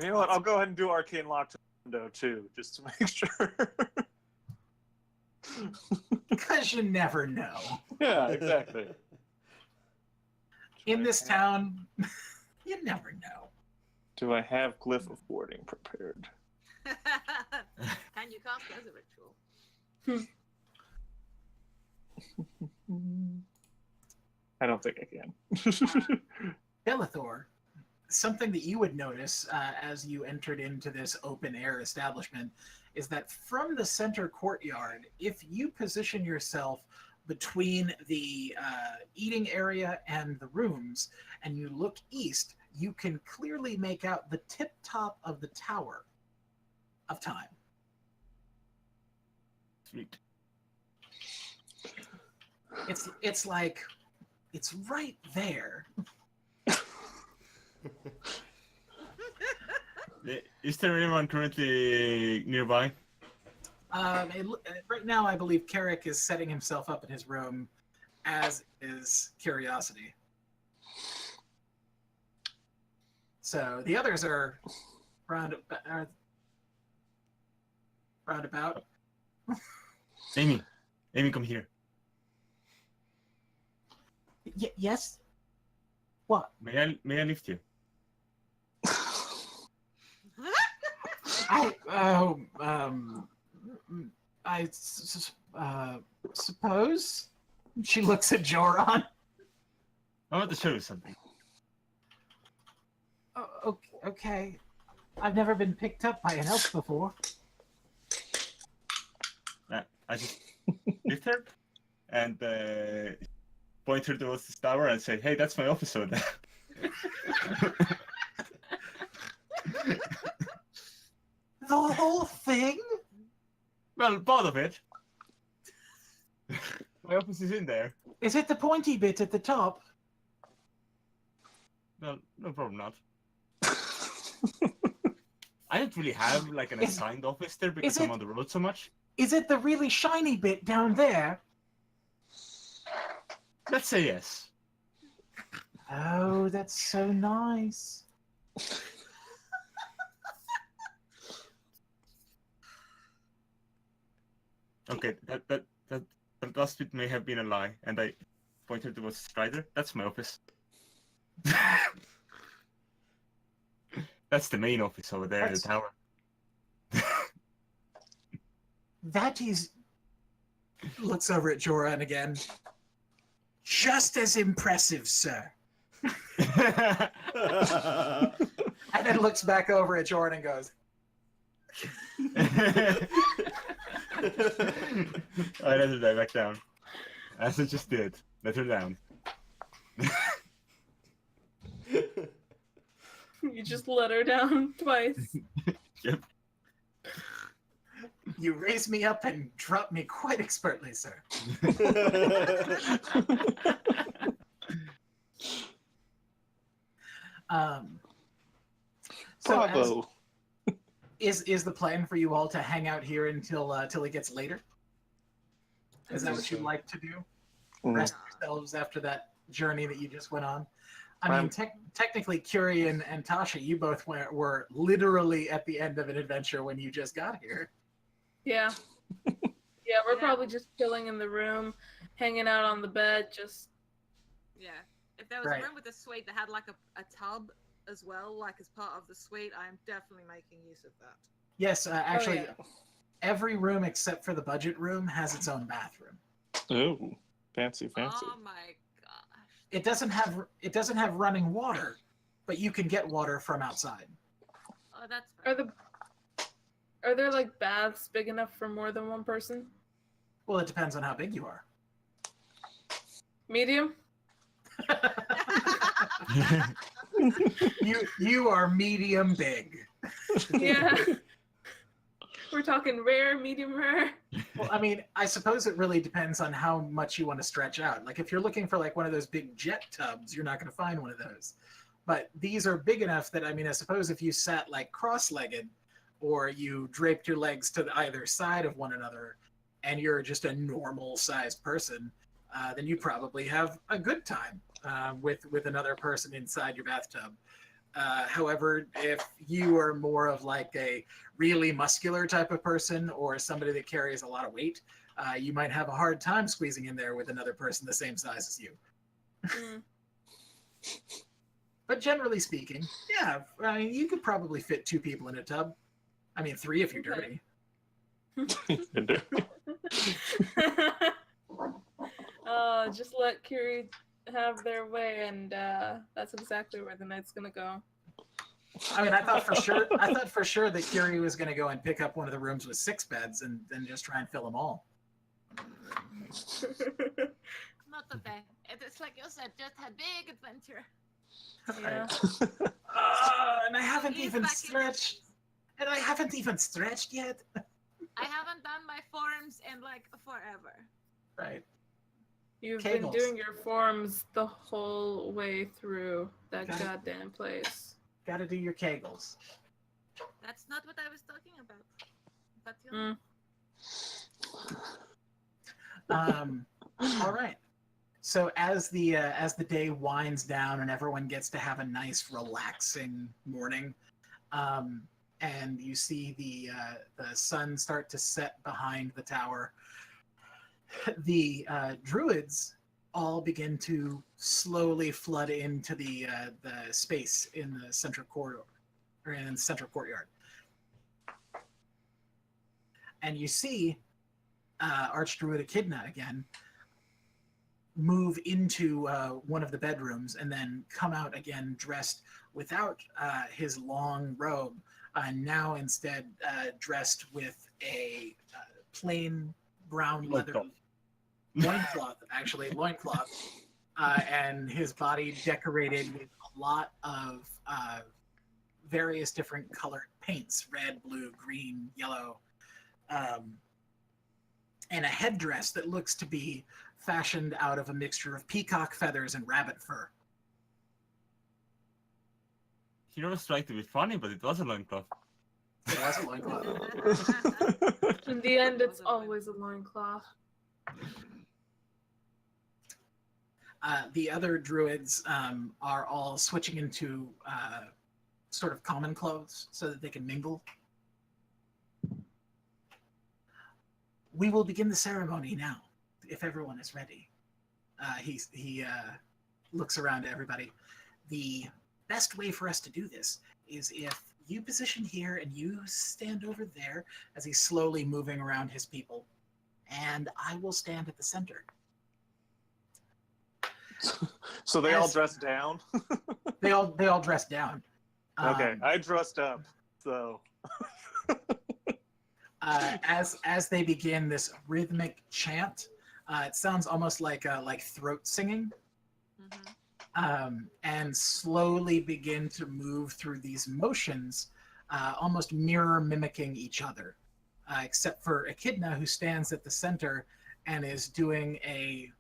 C: you know what? I'll go ahead and do Arcane Lock to the window too, just to make sure.
B: Because you never know.
C: Yeah, exactly.
B: In this town, you never know.
C: Do I have Glyph of Warding prepared?
F: Can you cast it as a ritual?
C: I don't think I can.
B: Belethor, something that you would notice as you entered into this open air establishment is that from the center courtyard, if you position yourself between the eating area and the rooms, and you look east, you can clearly make out the tip top of the Tower of Time.
E: Sweet.
B: It's like it's right there.
E: Is there anyone currently nearby?
B: Right now, I believe Carrick is setting himself up in his room, as is Curiosity. So the others are roundabout.
E: Amy, come here.
G: Yes? What?
E: May I lift you?
B: Suppose. She looks at Joran.
E: I want to show you something.
G: Oh, okay. I've never been picked up by an elf before.
E: I just lift her and point her towards the tower and say, "Hey, that's my office over there."
B: The whole thing?
E: Well, part of it. My office is in there.
B: Is it the pointy bit at the top?
E: Well, no problem not. I don't really have like an assigned office there because I'm on the road so much.
B: Is it the really shiny bit down there?
E: Let's say yes.
B: Oh, that's so nice.
E: Okay, that last bit may have been a lie, and I pointed towards Strider. That's my office. That's the main office over there in the tower.
B: That is... Looks over at Joran again. Just as impressive, sir. And then looks back over at Joran and goes...
E: I let her die back down. As I just did. Let her down.
D: You just let her down twice.
E: Yep.
B: You raise me up and drop me quite expertly, sir.
C: Bravo.
B: Is the plan for you all to hang out here until it gets later? Is that what you'd like to do? Rest yourselves after that journey that you just went on? I mean, technically, Curie and Tasha, you both were literally at the end of an adventure when you just got here.
D: Yeah. Yeah, we're probably just chilling in the room, hanging out on the bed, just...
F: Yeah. If there was a room with a suite that had like a tub as well, like as part of the suite, I'm definitely making use of that.
B: Yes, actually, every room except for the budget room has its own bathroom.
C: Ooh, fancy.
F: Oh my gosh.
B: It doesn't have running water, but you can get water from outside.
F: Oh, that's fair.
D: Are there like baths big enough for more than one person?
B: Well, it depends on how big you are.
D: Medium?
B: You are medium big.
D: Yeah. We're talking rare, medium rare.
B: Well, I mean, I suppose it really depends on how much you want to stretch out. Like if you're looking for like one of those big jet tubs, you're not going to find one of those. But these are big enough that, I mean, I suppose if you sat like cross-legged or you draped your legs to either side of one another and you're just a normal-sized person, then you probably have a good time with another person inside your bathtub. However, if you are more of like a really muscular type of person or somebody that carries a lot of weight, you might have a hard time squeezing in there with another person the same size as you.
D: Mm.
B: But generally speaking, yeah, I mean, you could probably fit 2 people in a tub. I mean, 3 if you're
D: Okay.
B: dirty.
D: Just let Kiri have their way, and that's exactly where the night's gonna go.
B: I mean, I thought for sure that Kiri was going to go and pick up one of the rooms with 6 beds and then just try and fill them all.
F: Not okay. It's like you said, just a big adventure.
D: Yeah.
B: And I haven't
F: Ease
B: even
F: back in.
B: stretched. And I haven't even stretched yet.
F: I haven't done my forms in like forever.
B: Right.
D: You've
B: Kegels.
D: been doing your forms the whole way through that
B: Got it.
D: goddamn place.
B: Got to do your kegels.
F: That's not what I was talking about. But
D: Mm.
B: All right. So as the day winds down and everyone gets to have a nice relaxing morning, and you see the sun start to set behind the tower, the druids all begin to slowly flood into the space in the central corridor, or in the central courtyard. And you see Archdruid Echidna again move into one of the bedrooms and then come out again dressed without his long robe, now instead dressed with a plain brown leather loincloth, and his body decorated with a lot of various different colored paints, red, blue, green, yellow, and a headdress that looks to be fashioned out of a mixture of peacock feathers and rabbit fur.
E: He always tried to be funny, but it was a loincloth.
B: It was a loincloth.
D: In the end, it's always a loincloth.
B: The other druids are all switching into sort of common clothes so that they can mingle. We will begin the ceremony now, if everyone is ready. He looks around to everybody. The best way for us to do this is if you position here and you stand over there as he's slowly moving around his people, and I will stand at the center.
C: So they all dress down?
B: They all dress down.
C: Okay, I dressed up, so...
B: As they begin this rhythmic chant, it sounds almost like throat singing, and slowly begin to move through these motions, almost mirror mimicking each other, except for Echidna, who stands at the center and is doing a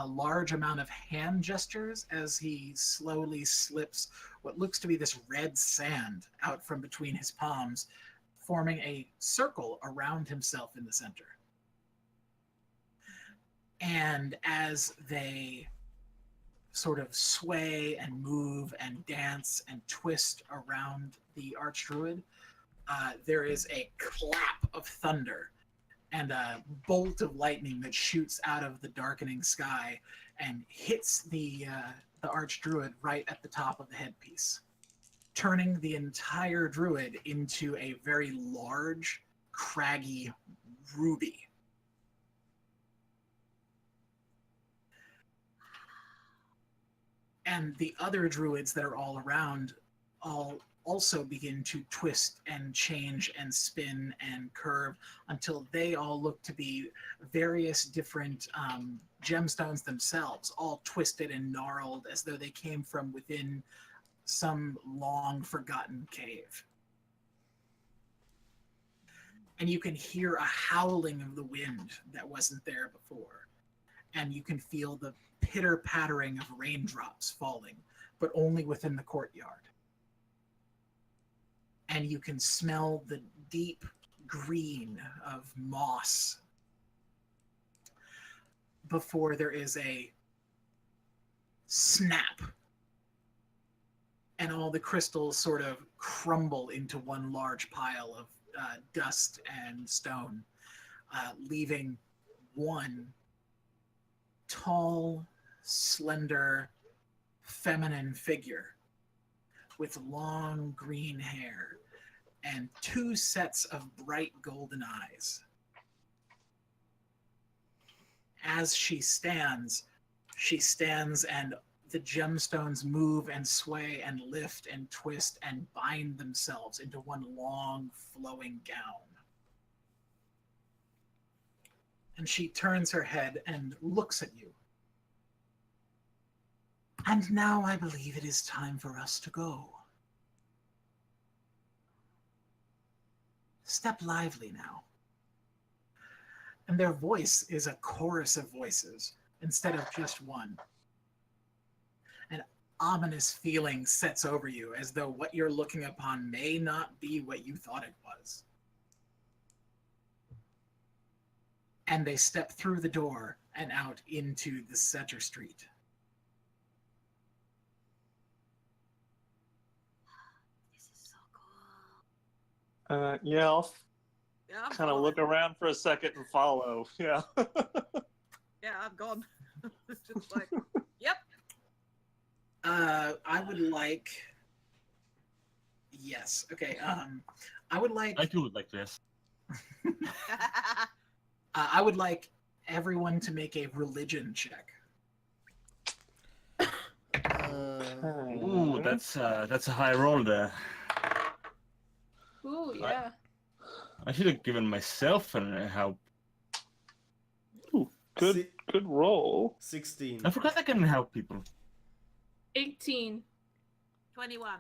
B: large amount of hand gestures as he slowly slips what looks to be this red sand out from between his palms, forming a circle around himself in the center. And as they sort of sway and move and dance and twist around the Archdruid, there is a clap of thunder and a bolt of lightning that shoots out of the darkening sky and hits the Archdruid right at the top of the headpiece, turning the entire druid into a very large, craggy ruby. And the other druids that are all around all also begin to twist and change and spin and curve until they all look to be various different gemstones themselves, all twisted and gnarled as though they came from within some long forgotten cave. And you can hear a howling of the wind that wasn't there before. And you can feel the pitter-pattering of raindrops falling, but only within the courtyard. And you can smell the deep green of moss
G: before there is a snap, and all the crystals sort of crumble into one large pile of dust and stone, leaving one tall, slender, feminine figure with long green hair and 2 sets of bright golden eyes. As she stands and the gemstones move and sway and lift and twist and bind themselves into one long flowing gown. And she turns her head and looks at you. And now I believe it is time for us to go. Step lively now. And their voice is a chorus of voices instead of just one. An ominous feeling sets over you, as though what you're looking upon may not be what you thought it was. And they step through the door and out into the center street.
F: This is so cool.
C: Yeah, I'll
F: Yeah, I'm
C: kind of
F: gone.
C: look around for a second and follow. Yeah.
F: Yeah, I'm gone. It's just like, yep.
G: I would like... Yes, okay. I would like...
E: I too would like this.
G: I would like everyone to make a religion check.
E: Ooh, that's a high roll there.
D: Ooh, yeah.
E: I should have given myself a help.
C: Good roll.
A: 16.
E: I forgot I can help people.
D: 18.
F: 21.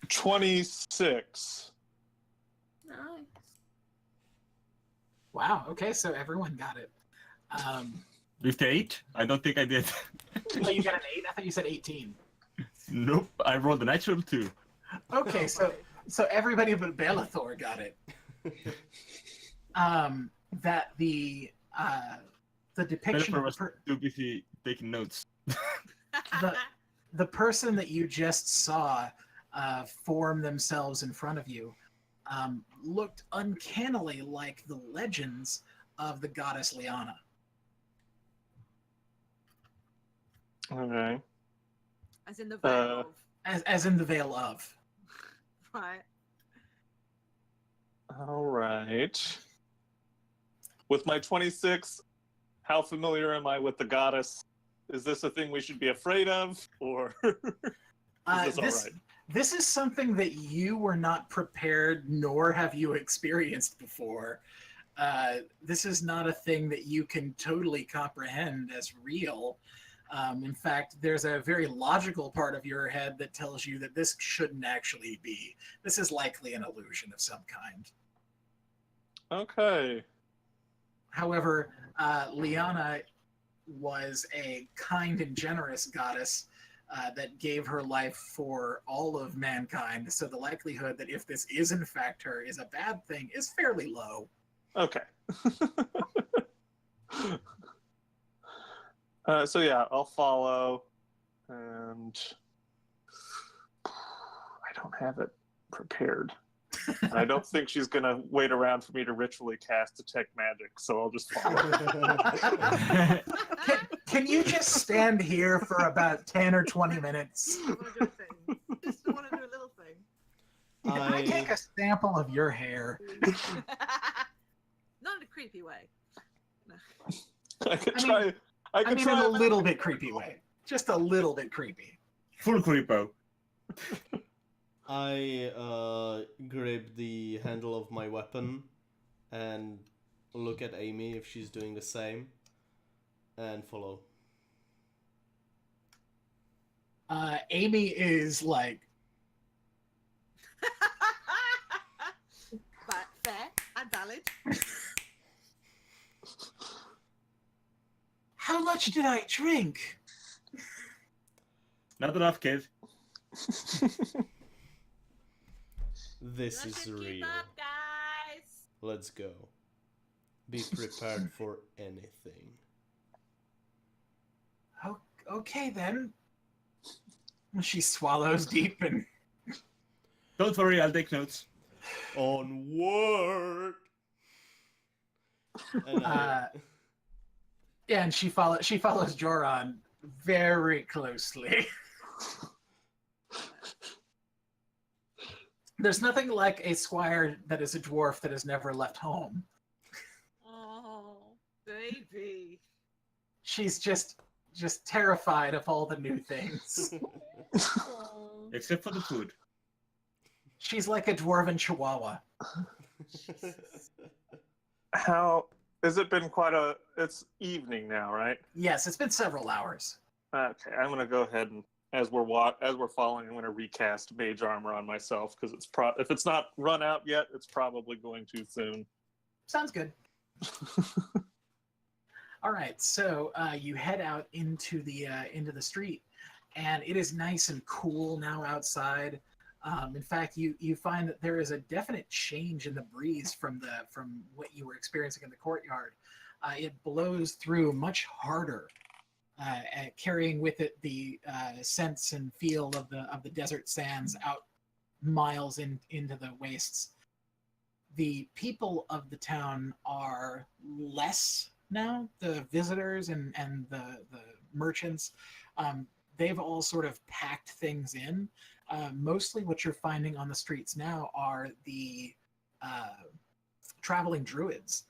C: 26.
D: Nice.
G: Wow, okay, so everyone got it.
E: With the 8? I don't think I did.
G: Oh, you got an 8? I thought you said 18.
E: Nope, I rolled a natural 2.
G: Okay, so everybody but Bellathor got it. That the depiction of
E: was too busy taking notes.
G: the person that you just saw form themselves in front of you looked uncannily like the legends of the goddess Liana.
C: Okay.
F: As in the veil of.
G: As in the veil of.
F: Right.
C: All right. With my 26, how familiar am I with the goddess? Is this a thing we should be afraid of, or is this all right?
G: This is something that you were not prepared, nor have you experienced before. This is not a thing that you can totally comprehend as real. In fact, there's a very logical part of your head that tells you that this shouldn't actually be. This is likely an illusion of some kind.
C: Okay.
G: However, Liana was a kind and generous goddess that gave her life for all of mankind. So the likelihood that if this is in fact her is a bad thing is fairly low.
C: Okay. So yeah, I'll follow, and I don't have it prepared. And I don't think she's gonna wait around for me to ritually cast detect magic, so I'll just follow.
G: Can you just stand here for about 10 or 20 minutes?
F: I want to do a thing. Just want to do a little thing.
G: Can I take a sample of your hair?
F: Not in a creepy way. No.
C: I could
G: I
C: try. I could
G: mean,
C: try
G: in a little bit creepy way. Just a little bit creepy.
E: Full creepo.
A: I grab the handle of my weapon and look at Amy if she's doing the same, and follow.
G: Amy is like,
F: But fair and valid.
G: how much did I drink?
E: Not enough, kid.
A: This
F: Let's
A: is
F: keep
A: real.
F: up, guys.
A: Let's go. be prepared for anything.
G: Okay then. She swallows deep and.
E: Don't worry, I'll take notes.
A: Onward. And
G: yeah, and she follows Joran very closely. There's nothing like a squire that is a dwarf that has never left home.
F: Oh, baby.
G: She's just terrified of all the new things.
E: Except for the food.
G: She's like a dwarven chihuahua.
C: How has it been? It's evening now, right?
G: Yes, it's been several hours.
C: Okay, I'm gonna go ahead and as we're following, I'm gonna recast mage armor on myself because if it's not run out yet, it's probably going too soon.
G: Sounds good. All right, so you head out into the street, and it is nice and cool now outside. In fact, you find that there is a definite change in the breeze from what you were experiencing in the courtyard. It blows through much harder, carrying with it the sense and feel of the desert sands out miles into the wastes. The people of the town are less now. The visitors and the merchants, they've all sort of packed things in. Mostly what you're finding on the streets now are the traveling druids,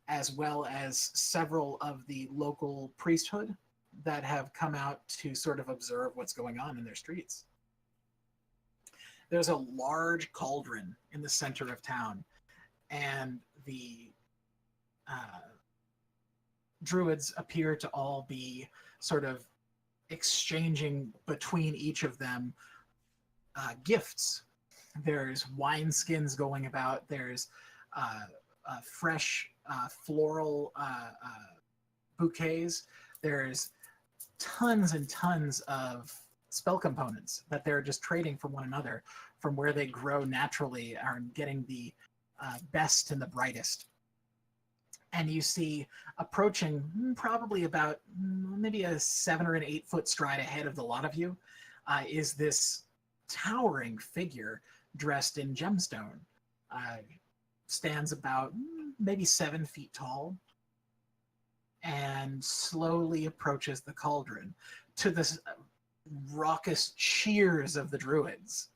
G: as well as several of the local priesthood that have come out to sort of observe what's going on in their streets. There's a large cauldron in the center of town, and the druids appear to all be sort of exchanging between each of them gifts. There's wineskins going about. There's fresh floral bouquets. There's tons and tons of spell components that they're just trading from one another, from where they grow naturally, are getting the best and the brightest. And you see approaching probably about maybe a 7 or an 8 foot stride ahead of the lot of you is this towering figure dressed in gemstone. Stands about maybe 7 feet tall and slowly approaches the cauldron to the raucous cheers of the druids.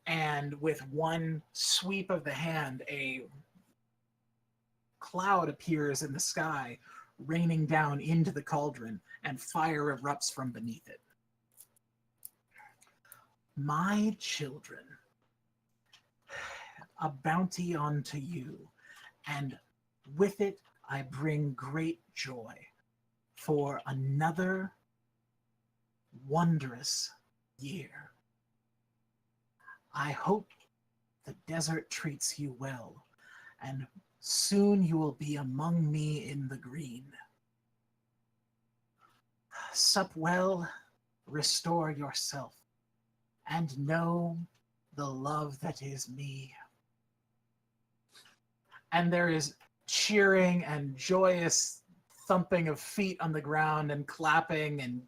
G: And with one sweep of the hand, a cloud appears in the sky, raining down into the cauldron, and fire erupts from beneath it. My children, a bounty unto you, and with it I bring great joy for another wondrous year. I hope the desert treats you well, and soon you will be among me in the green. Sup well, restore yourself, and know the love that is me. And there is cheering and joyous thumping of feet on the ground and clapping and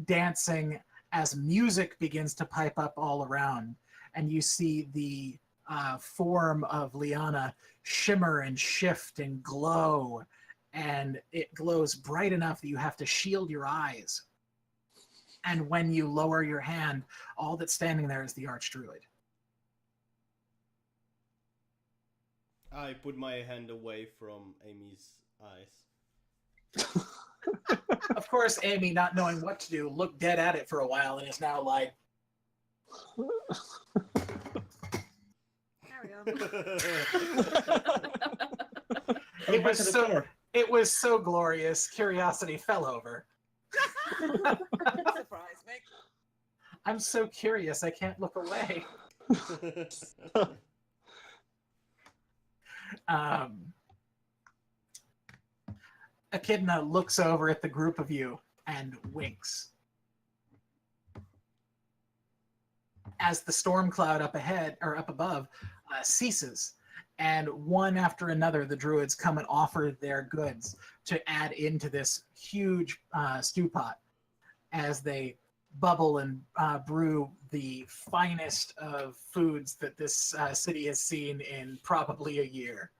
G: dancing as music begins to pipe up all around. And you see the form of Liana shimmer and shift and glow, and it glows bright enough that you have to shield your eyes. And when you lower your hand, all that's standing there is the Archdruid.
A: I put my hand away from Amy's eyes.
G: Of course, Amy, not knowing what to do, looked dead at it for a while and is now like...
F: Carry on.
G: It was so glorious, curiosity fell over.
F: Surprise me.
G: I'm so curious, I can't look away. Echidna looks over at the group of you and winks. As the storm cloud up ahead, or up above, ceases,
B: And one after another, the druids come and offer their goods to add into this huge stew pot as they bubble and brew the finest of foods that this city has seen in probably a year.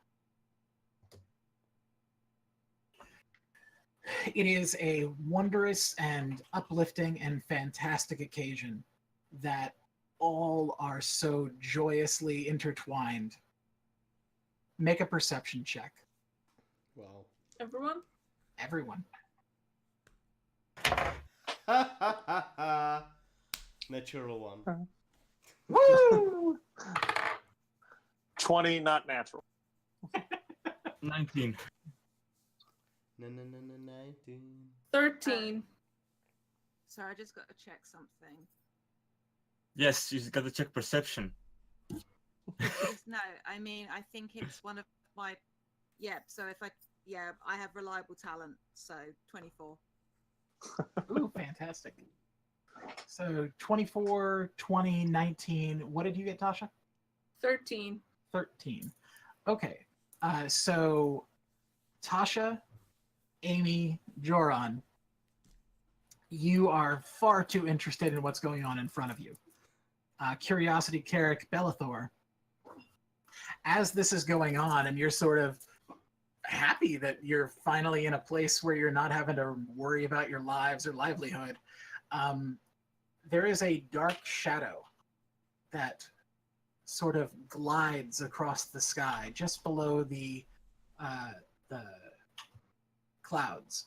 B: It is a wondrous and uplifting and fantastic occasion that all are so joyously intertwined. Make a perception check.
A: Wow.
D: Everyone?
B: Everyone.
A: Natural one.
B: Woo!
C: 20, not natural.
E: 19.
A: No, 19.
D: 13.
F: Sorry, I just got to check something.
E: Yes, you got to check perception.
F: No, I mean, I think it's one of my. Yeah, so if I. Yeah, I have reliable talent, so 24.
B: Ooh, fantastic. So 24, 20, 19. What did you get, Tasha?
D: 13.
B: 13. Okay. So Tasha, Amy, Joran, you are far too interested in what's going on in front of you. Curiosity, Carrick, Bellathor, as this is going on and you're sort of happy that you're finally in a place where you're not having to worry about your lives or livelihood, there is a dark shadow that sort of glides across the sky just below the clouds,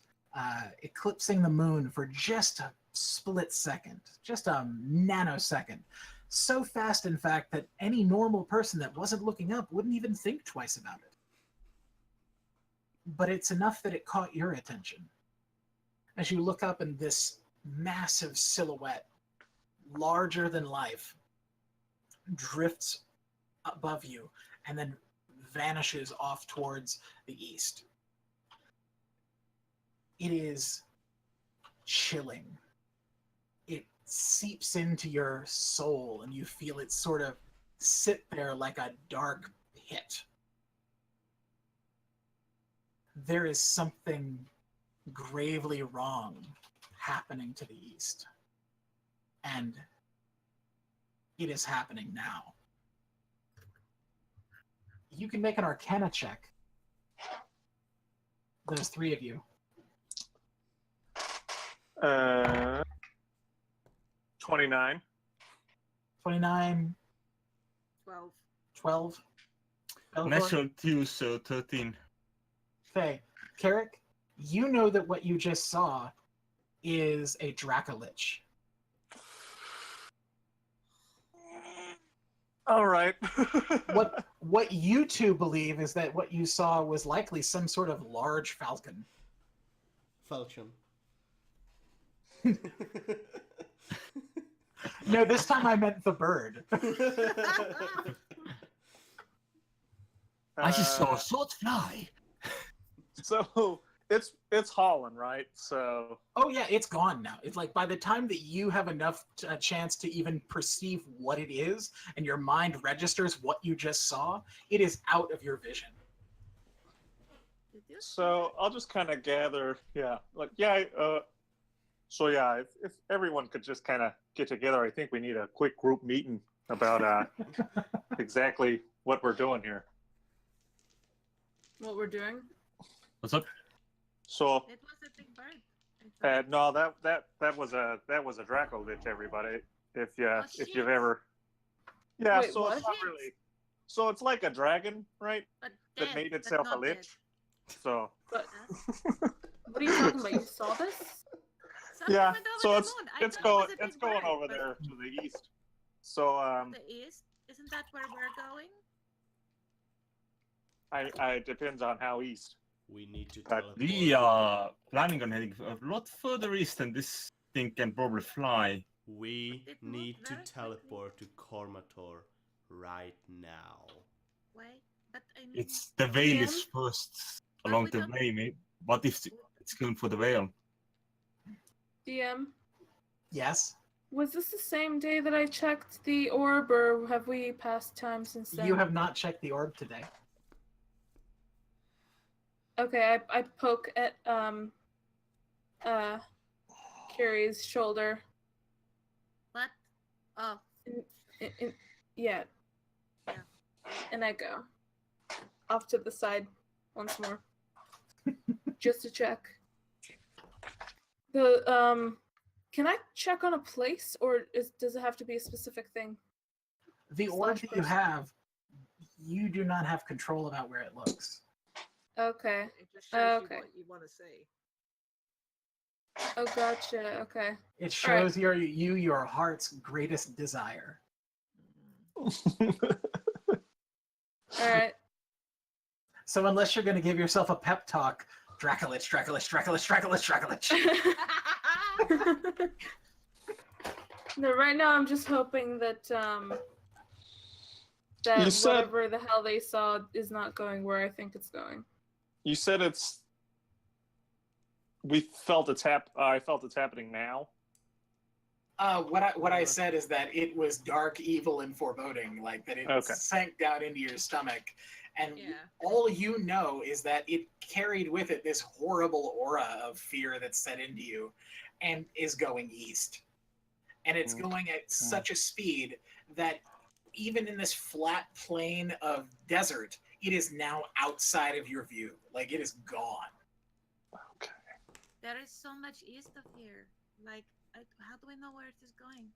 B: eclipsing the moon for just a split second, just a nanosecond. So fast, in fact, that any normal person that wasn't looking up wouldn't even think twice about it. But it's enough that it caught your attention. As you look up, and this massive silhouette, larger than life, drifts above you and then vanishes off towards the east. It is chilling. It seeps into your soul and you feel it sort of sit there like a dark pit. There is something gravely wrong happening to the east. And it is happening now. You can make an Arcana check. Those three of you.
C: 29.
B: 29,
F: 12.
B: 12. Bellathor?
E: Natural 2, so 13.
B: Okay. Carrick, you know that what you just saw is a Dracolich.
C: All right.
B: What you two believe is that what you saw was likely some sort of large falcon.
A: Falchion.
B: No, this time I meant the bird.
E: I just saw a sword fly.
C: So it's Holland, right? So
B: Oh yeah, it's gone now. It's like by the time that you have enough a chance to even perceive what it is, and your mind registers what you just saw, it is out of your vision.
C: So I'll just kind of gather, if everyone could just kind of get together, I think we need a quick group meeting about exactly what we're doing here.
D: What we're doing?
E: What's up?
C: So
F: It was a big bird.
C: no, that was a Dracolich, everybody. If
F: shit.
C: you've ever, yeah.
D: Wait,
C: so
D: what?
C: it's not really. So it's like a dragon, right?
F: But
C: That
F: dead,
C: made
F: but
C: itself a
F: not
C: lich.
F: dead.
C: So
D: But
F: Huh?
D: what are you talking about? You saw this?
F: Something
C: yeah,
F: went over
C: so
F: the
C: it's
F: moon. I
C: it's
F: thought
C: going
F: it was a
C: it's
F: big
C: going
F: bird,
C: over
F: but
C: there to the east. So
F: The east? Isn't that where we're going?
C: I depends on how east.
A: We need to
C: But
A: teleport.
E: We are planning on heading a lot further east than this thing can probably fly.
A: We
F: It moved
A: need to
F: very quickly.
A: teleport to Kormator right now.
F: Wait, but I mean,
E: It's the Vale
D: Yeah.
E: is first
F: But
E: along
F: we
E: the
F: don't-
E: way. What if it's going for the Vale?
D: DM,
B: Yes.
D: was this the same day that I checked the orb, or have we passed time since then?
B: You have not checked the orb today.
D: Okay, I poke at Carrie's shoulder.
F: What? Oh.
D: Yeah.
F: Yeah.
D: And I go off to the side once more. Just to check. Can I check on a place, or does it have to be a specific thing?
G: The orb that you have, you do not have control about where it looks.
D: Okay.
F: It just shows
D: Okay.
F: you what you want to see.
D: Oh, gotcha. Okay.
G: It shows your heart's greatest desire.
D: All right.
G: So unless you're going to give yourself a pep talk, Dracolich.
D: No, right now I'm just hoping that
C: You said-
D: whatever the hell they saw is not going where I think it's going.
C: You said it's. I felt it's happening now.
G: What I said is that it was dark, evil, and foreboding, like that it sank down into your stomach, and all you know is that it carried with it this horrible aura of fear that's set into you, and is going east, and it's going at such a speed that even in this flat plain of desert, it is now outside of your view, like it is gone.
C: Okay.
F: There is so much east of here. Like, how do we know where it is going?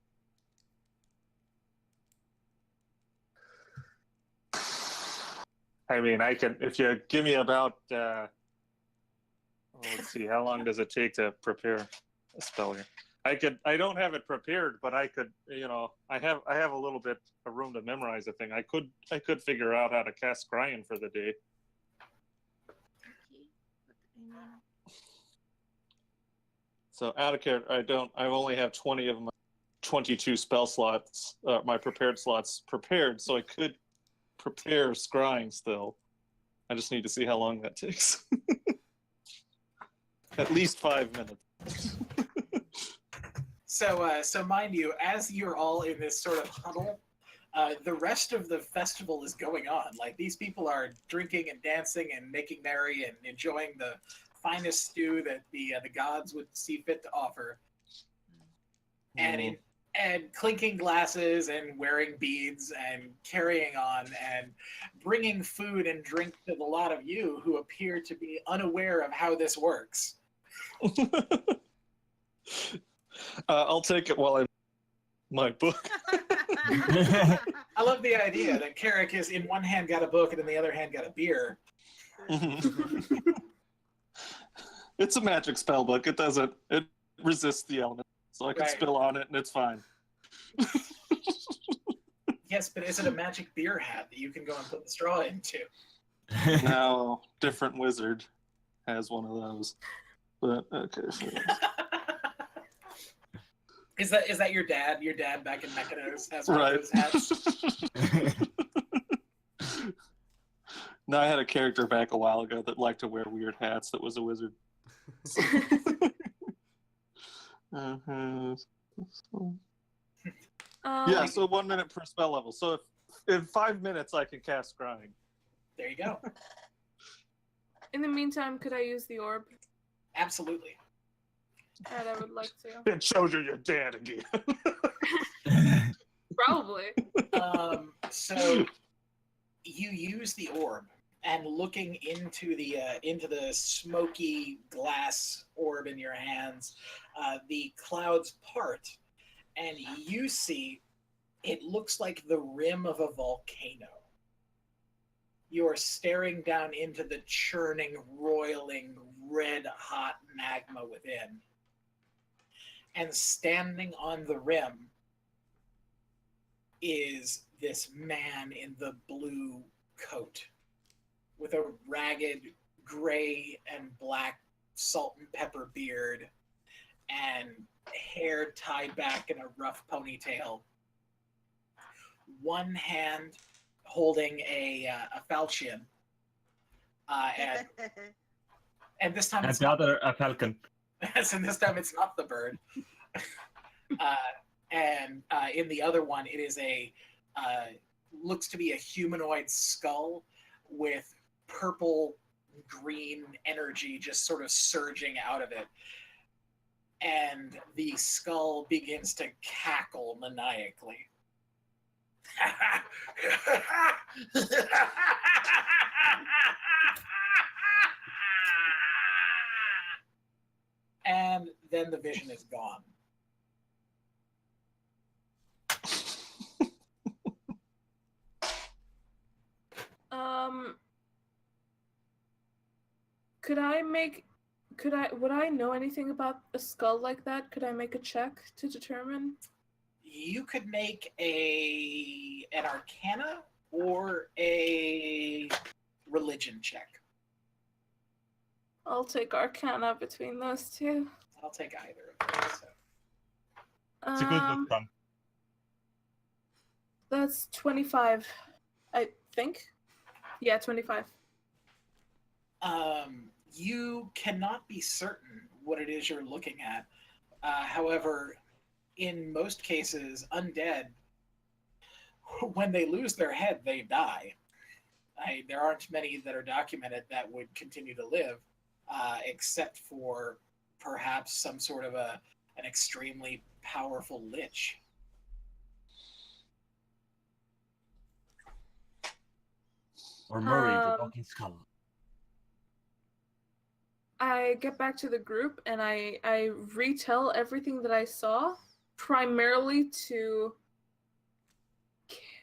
C: I mean, I can. If you give me about. Let's see. How long does it take to prepare a spell here? I don't have it prepared, but I could. I have a little bit of room to memorize a thing. I could figure out how to cast Scrying for the day.
F: Okay. But, I mean...
C: So out of character, I only have 20 of my 22 spell slots, my prepared slots prepared, so I could prepare Scrying still. I just need to see how long that takes. At least 5 minutes.
G: So mind you, as you're all in this sort of huddle, the rest of the festival is going on. Like, these people are drinking and dancing and making merry and enjoying the finest stew that the gods would see fit to offer, and clinking glasses and wearing beads and carrying on and bringing food and drink to the lot of you who appear to be unaware of how this works.
C: I'll take it while I my book.
G: I love the idea that Carrick is in one hand got a book and in the other hand got a beer.
C: It's a magic spell book. It resists the element, so I can spill on it and it's fine.
G: Yes, but is it a magic beer hat that you can go and put the straw into?
C: No, different wizard has one of those. But okay.
G: Is that your dad? Your dad back in Mechanos has one of those hats?
C: No, I had a character back a while ago that liked to wear weird hats that was a wizard. Yeah, so 1 minute per spell level. So if in 5 minutes I can cast Scrying.
G: There you go.
D: In the meantime, could I use the orb?
G: Absolutely.
D: And I would like to.
C: It shows you your dad again.
D: Probably.
G: So you use the orb, and looking into the smoky glass orb in your hands, the clouds part, and you see it looks like the rim of a volcano. You are staring down into the churning, roiling, red-hot magma within. And standing on the rim is this man in the blue coat with a ragged gray and black salt and pepper beard and hair tied back in a rough ponytail. One hand holding a falchion. And this time
E: And
G: it's
E: the
G: not
E: other, a falcon.
G: and this time it's not the bird. And in the other one, it is looks to be a humanoid skull with purple
B: green energy just sort of surging out of it. And the skull begins to cackle maniacally. And then the vision is gone.
D: Would I know anything about a skull like that? Could I make a check to determine?
B: You could make an Arcana or a religion check.
D: I'll take Arcana between those two.
B: I'll take either of those. So.
E: It's a good look, Tom.
D: That's 25, I think. Yeah, 25.
B: You cannot be certain what it is you're looking at. However, in most cases, undead, when they lose their head, they die. There aren't many that are documented that would continue to live, except for perhaps some sort of an extremely powerful lich.
E: Or Murray, the walking skull.
D: I get back to the group and I retell everything that I saw, primarily to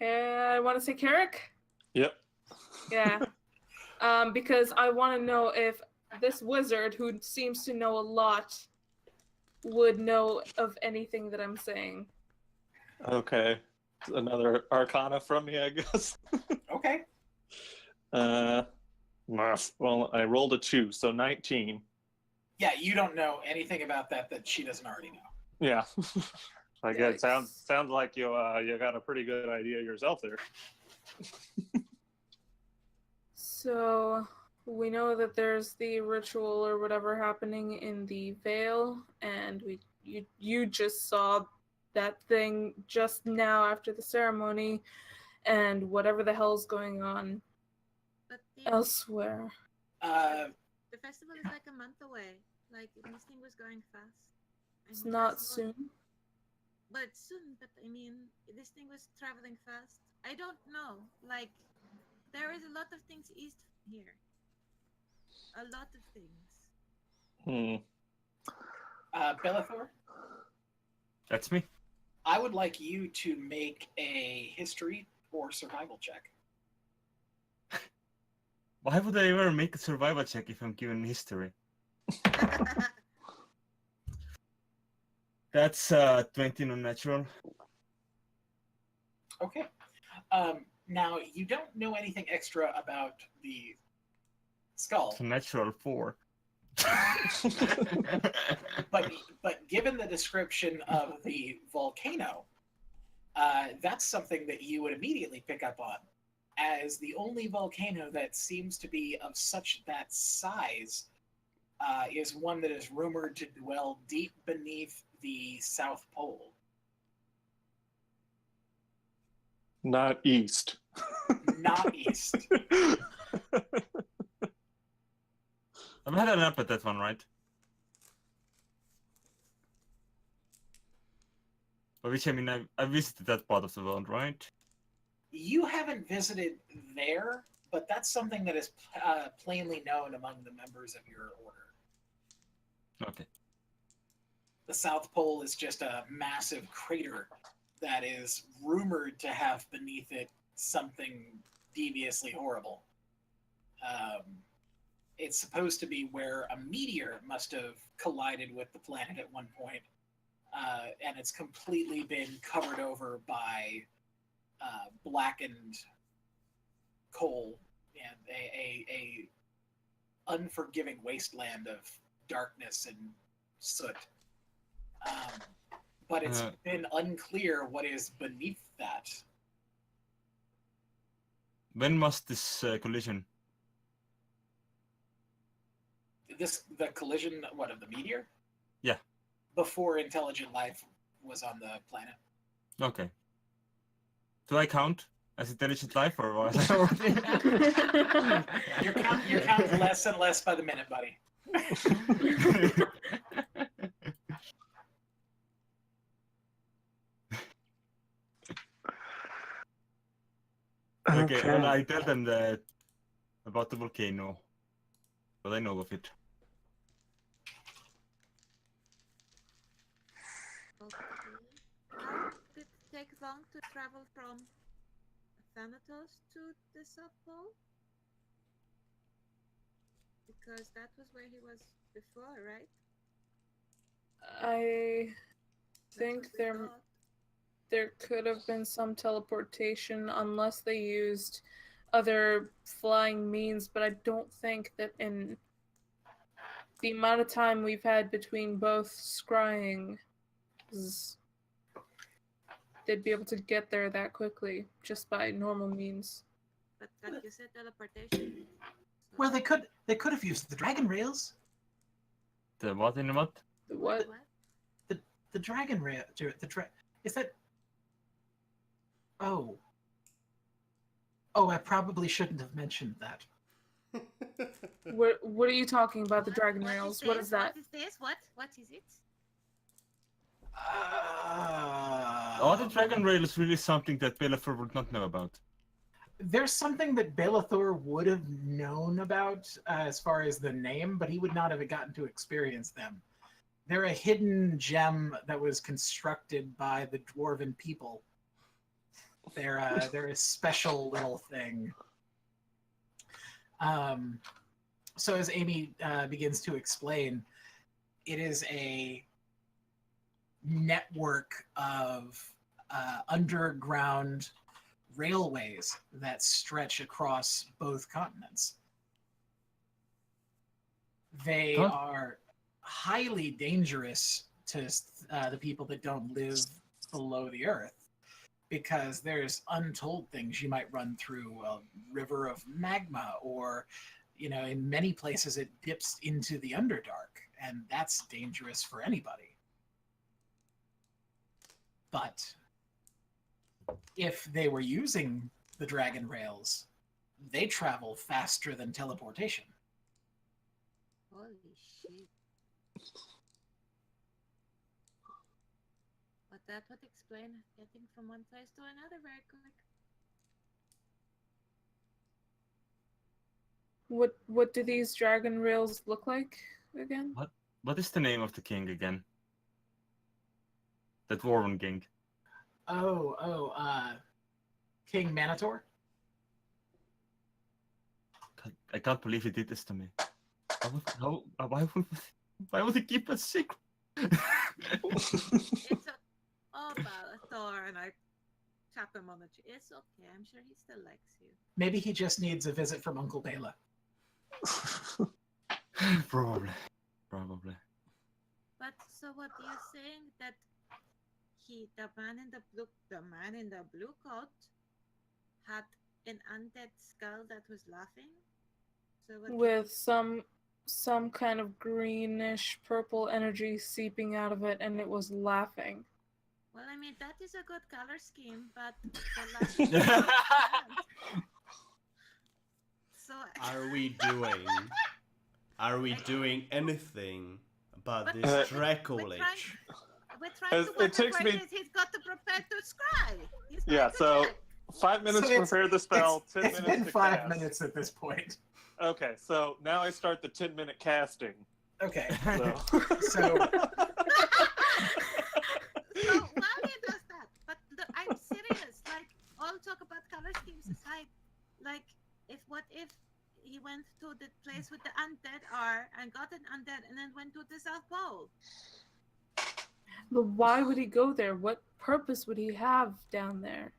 D: I want to say Carrick?
C: Yep.
D: Yeah. Because I want to know if this wizard, who seems to know a lot, would know of anything that I'm saying.
C: Okay. Another Arcana from me, I guess.
B: Okay.
C: Well, I rolled a 2, so 19.
B: Yeah, you don't know anything about that she doesn't already know.
C: Yeah. I guess
D: Yikes.
C: sounds like you got a pretty good idea yourself there.
D: So we know that there's the ritual or whatever happening in the Vale, and you just saw that thing just now after the ceremony, and whatever the hell's going on
F: But
D: elsewhere.
F: the festival is like a month away. Like, this thing was going fast.
D: It's not soon.
F: But it's soon. But I mean, this thing was traveling fast. I don't know. Like, there is a lot of things east from here. A lot of things.
B: Bellathor,
E: That's me.
B: I would like you to make a history or survival check.
E: Why would I ever make a survival check if I'm given history? That's 20 non-natural.
B: Okay. Now, you don't know anything extra about the skull.
E: It's a natural 4.
B: But given the description of the volcano, that's something that you would immediately pick up on, as the only volcano that seems to be of such that size is one that is rumored to dwell deep beneath the South Pole.
C: Not east.
B: Not east.
E: I've had an up at that one, right? By which I mean I visited that part of the world, right?
B: You haven't visited there, but that's something that is plainly known among the members of your order.
E: Okay.
B: The South Pole is just a massive crater that is rumored to have beneath it something deviously horrible. It's supposed to be where a meteor must have collided with the planet at one point, and it's completely been covered over by blackened coal and a unforgiving wasteland of darkness and soot. But it's been unclear what is beneath that.
E: When must this collision?
B: The collision, what, of the meteor?
E: Yeah.
B: Before intelligent life was on the planet.
E: Okay. Do I count? as intelligent life or what?
B: You're counting less and less by the minute, buddy.
E: Okay, well, I tell them that about the volcano, but I know of it.
F: Okay. How did it take long to travel from Thanatos to the South Pole? Because that was where he was before, right?
D: I
F: That's
D: think
F: what we
D: there
F: thought.
D: there could have been some teleportation unless they used other flying means, but I don't think that in the amount of time we've had between both scrying, they'd be able to get there that quickly just by normal means.
F: But you said teleportation. So
G: Well, they could have used the dragon rails.
E: The what in the what?
D: The what?
G: The dragon rail. Is that? Oh. Oh, I probably shouldn't have mentioned that.
D: What are you talking about? The dragon rails? What is that?
F: What is this? What is it?
E: Oh, the dragon rail is really something that Bellafor would not know about.
B: There's something that Bellathor would have known about as far as the name, but he would not have gotten to experience them. They're a hidden gem that was constructed by the dwarven people. They're a special little thing. So as Amy begins to explain, it is a network of underground railways that stretch across both continents. They are highly dangerous to the people that don't live below the earth, because there's untold things you might run through a river of magma, or in many places it dips into the Underdark, and that's dangerous for anybody. But if they were using the dragon rails, they travel faster than teleportation.
F: Holy shit. But that would explain getting from one place to another very quick.
D: What do these dragon rails look like again?
E: What is the name of the king again? The dwarven king.
B: King Manator?
E: I can't believe he did this to me. Why would he keep a secret?
F: It's about Thor, and I tap him on the chin. It's okay. I'm sure he still likes you.
B: Maybe he just needs a visit from Uncle Bela.
E: Probably.
F: But so what you're saying that the man in the blue coat had an undead skull that was laughing? So what
D: With some kind of greenish purple energy seeping out of it, and it was laughing.
F: Well, I mean, that is a good color scheme, but the last so
A: Are we doing anything about
F: But
A: this
F: we're
A: Draco
F: we're
A: Lich?
F: we're trying to
C: It takes me-
F: he's got to prepare to scry. He's
C: Yeah,
F: trying to
C: so
F: check.
C: 5 minutes
B: So
C: to prepare the spell, 10
B: It's
C: minutes
B: been
C: to
B: 5
C: cast.
B: minutes at this point.
C: Okay, so now I start the 10-minute casting.
B: Okay,
C: So,
B: so
F: So while he does that, but I'm serious. Like, all talk about color schemes aside, like, what if he went to the place with the undead are and got an undead and then went to the South Pole?
D: But why would he go there? What purpose would he have down there?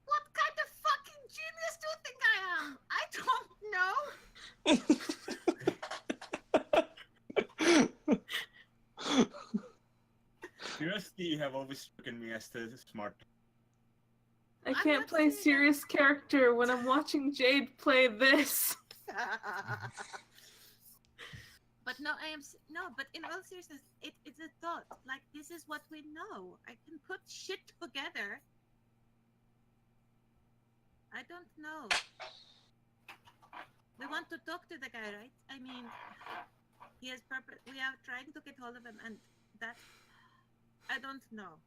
F: What kind of fucking genius do you think I am? I don't know.
E: Curiosity, you have always stricken me as the smart.
D: I
F: I'm
D: can't
F: not
D: play
F: saying
D: serious character when I'm watching Jade play this.
F: But no, but in all seriousness, it's a thought. Like, this is what we know. I can put shit together. I don't know. We want to talk to the guy, right? I mean, he has purpose. We are trying to get hold of him, and that I don't know.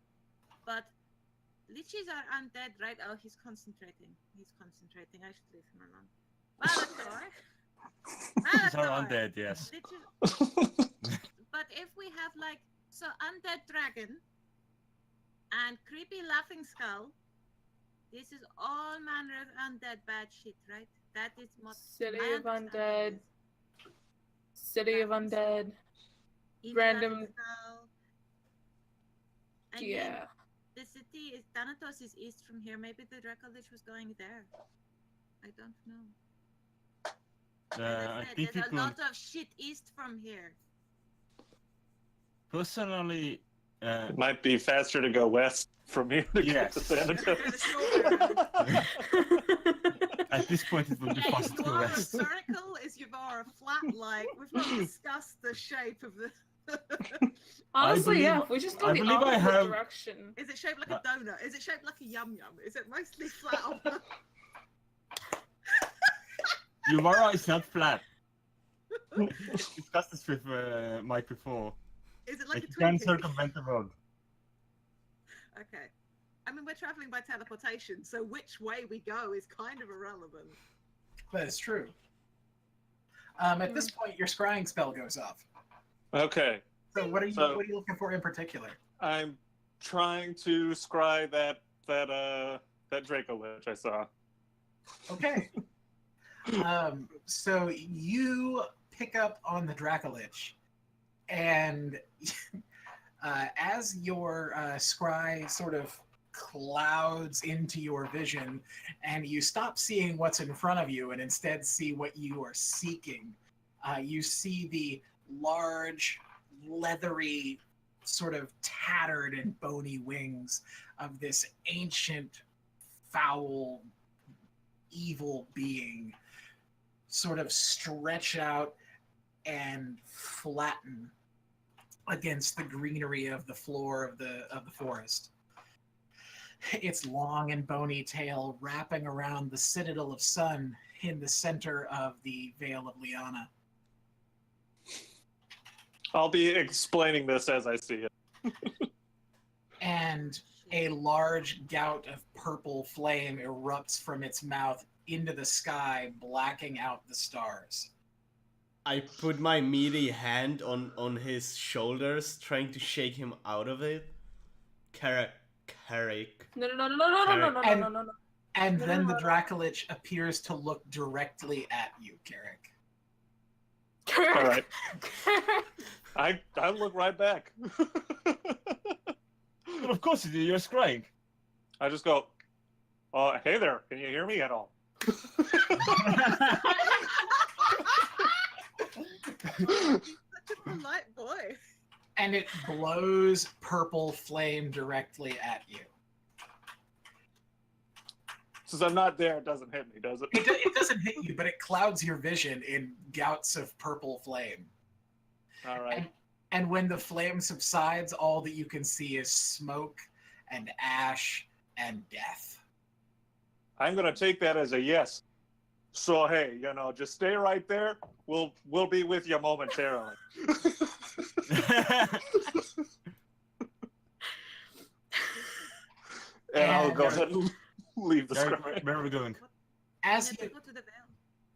F: But liches are undead, right? Oh, he's concentrating. He's concentrating. I should leave him alone. Valator.
E: These are undead, yes.
F: But if we have like undead dragon and creepy laughing skull, this is all manner of undead bad shit, right? That is what
D: City
F: my
D: of
F: understanding
D: Undead. City of Undead.
F: is.
D: Random-
F: Laughing skull. I mean,
D: Yeah.
F: the city is Thanatos is east from here. Maybe the Dracolich was going there. I don't know. As I
E: I
F: said,
E: think
F: there's a
E: people
F: lot of shit east from here.
E: personally.
C: It might be faster to go west from here to get to
E: Yes.
C: Thanatos.
E: At this point, it would be faster to go
F: Yuvara
E: west.
F: circle is Yuvara flat like. We've not discussed the shape of the.
D: Honestly, yeah,
E: believe-
D: if we just
E: I
D: go the
E: believe I
D: opposite
E: have-
D: direction.
F: Is it shaped like a donut? Is it shaped like a yum yum? Is it mostly flat on the...
E: Yuvara is not flat. We discussed this with Mike before.
F: Is it like
E: It
F: a
E: can
F: Twinkie?
E: circumvent the road.
F: Okay. I mean, we're traveling by teleportation, so which way we go is kind of irrelevant.
B: That is true. At this point, your scrying spell goes off.
C: Okay,
B: So what are you looking for in particular?
C: I'm trying to scry that Dracolich I saw.
B: Okay. So you pick up on the Dracolich, and as your scry sort of clouds into your vision, and you stop seeing what's in front of you and instead see what you are seeking, you see the large, leathery, sort of tattered and bony wings of this ancient, foul, evil being sort of stretch out and flatten against the greenery of the floor of the forest. Its long and bony tail wrapping around the citadel of sun in the center of the Vale of Liana.
C: I'll be explaining this as I see it.
B: And a large gout of purple flame erupts from its mouth into the sky, blacking out the stars.
A: I put my meaty hand on his shoulders, trying to shake him out of it. Carrick.
D: No.
B: And
D: No,
B: then
D: no,
B: the
D: no.
B: Dracolich appears to look directly at you, Carrick.
C: All right, I look right back.
E: But of course, you're scrying.
C: I just go, hey there, can you hear me at all?
F: He's such a polite boy.
B: And it blows purple flame directly at you.
C: Since I'm not there, it doesn't hit me, does it?
B: It doesn't hit you, but it clouds your vision in gouts of purple flame.
C: All right.
B: And when the flame subsides, all that you can see is smoke and ash and death.
C: I'm gonna take that as a yes. So hey, just stay right there. We'll be with you momentarily. And I'll go ahead and leave the scry.
E: Where are we going?
B: As
F: Let's
B: you
F: go to the Vale.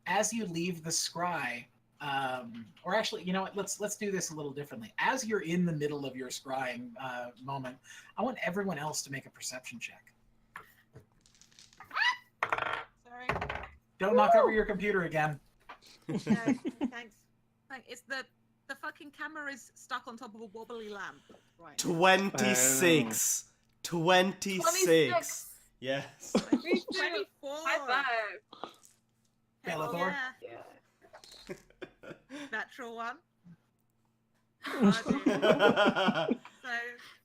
B: as you leave the scry, or actually, you know what? Let's do this a little differently. As you're in the middle of your scrying moment, I want everyone else to make a perception check.
F: Sorry.
B: Don't knock over your computer again.
F: No, thanks. It's the fucking camera is stuck on top of a wobbly lamp. Right.
A: 26. 26. Yes.
F: 24.
D: High five.
F: Hell
B: Bellator?
F: yeah.
D: Yeah.
F: Natural one. Oh, dear.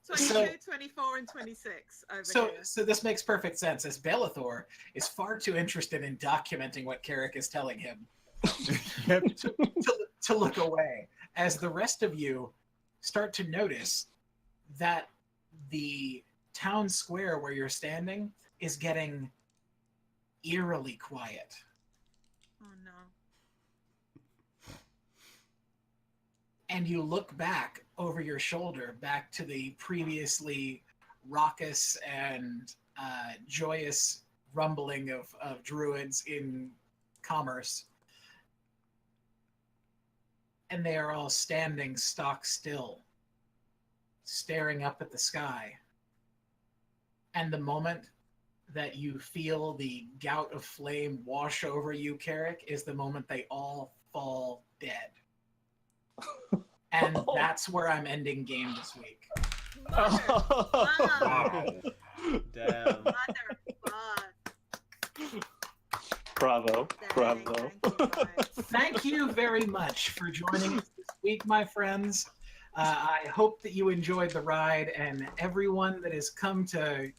F: So 22, 24, and 26 over here.
B: So this makes perfect sense, as Bellator is far too interested in documenting what Carrick is telling him
E: Yep.
B: to look away, as the rest of you start to notice that the town square where you're standing is getting
G: eerily quiet.
F: Oh no.
G: And you look back over your shoulder, back to the previously raucous and joyous rumbling of druids in commerce. And they are all standing stock still, staring up at the sky. And the moment that you feel the gout of flame wash over you, Carrick, is the moment they all fall dead. And that's where I'm ending game this week.
E: Wow.
A: Damn.
C: Bravo. Bravo.
G: Thank you very much for joining us this week, my friends. I hope that you enjoyed the ride, and everyone that has come to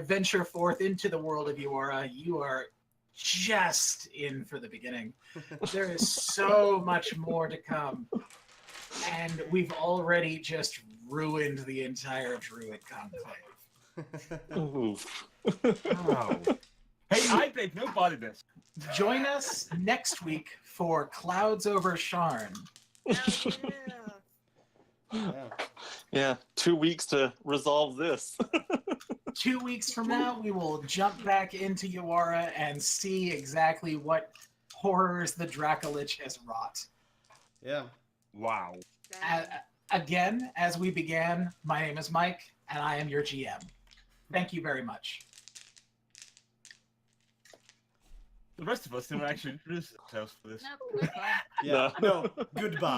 G: venture forth into the world of Y-mir, you are just in for the beginning. There is so much more to come, and we've already just ruined the entire Druid conclave.
C: Oof.
E: Wow. Hey, I played nobody this.
G: Join us next week for Clouds Over Sharn.
A: Yeah.
C: Yeah, 2 weeks to resolve this.
G: 2 weeks from now, we will jump back into Y-mir and see exactly what horrors the Dracolich has wrought.
A: Yeah.
E: Wow.
G: Again, as we began, my name is Mike, and I am your GM. Thank you very much.
E: The rest of us didn't actually introduce ourselves for this.
F: No, we're fine.
A: Yeah. No. Goodbye.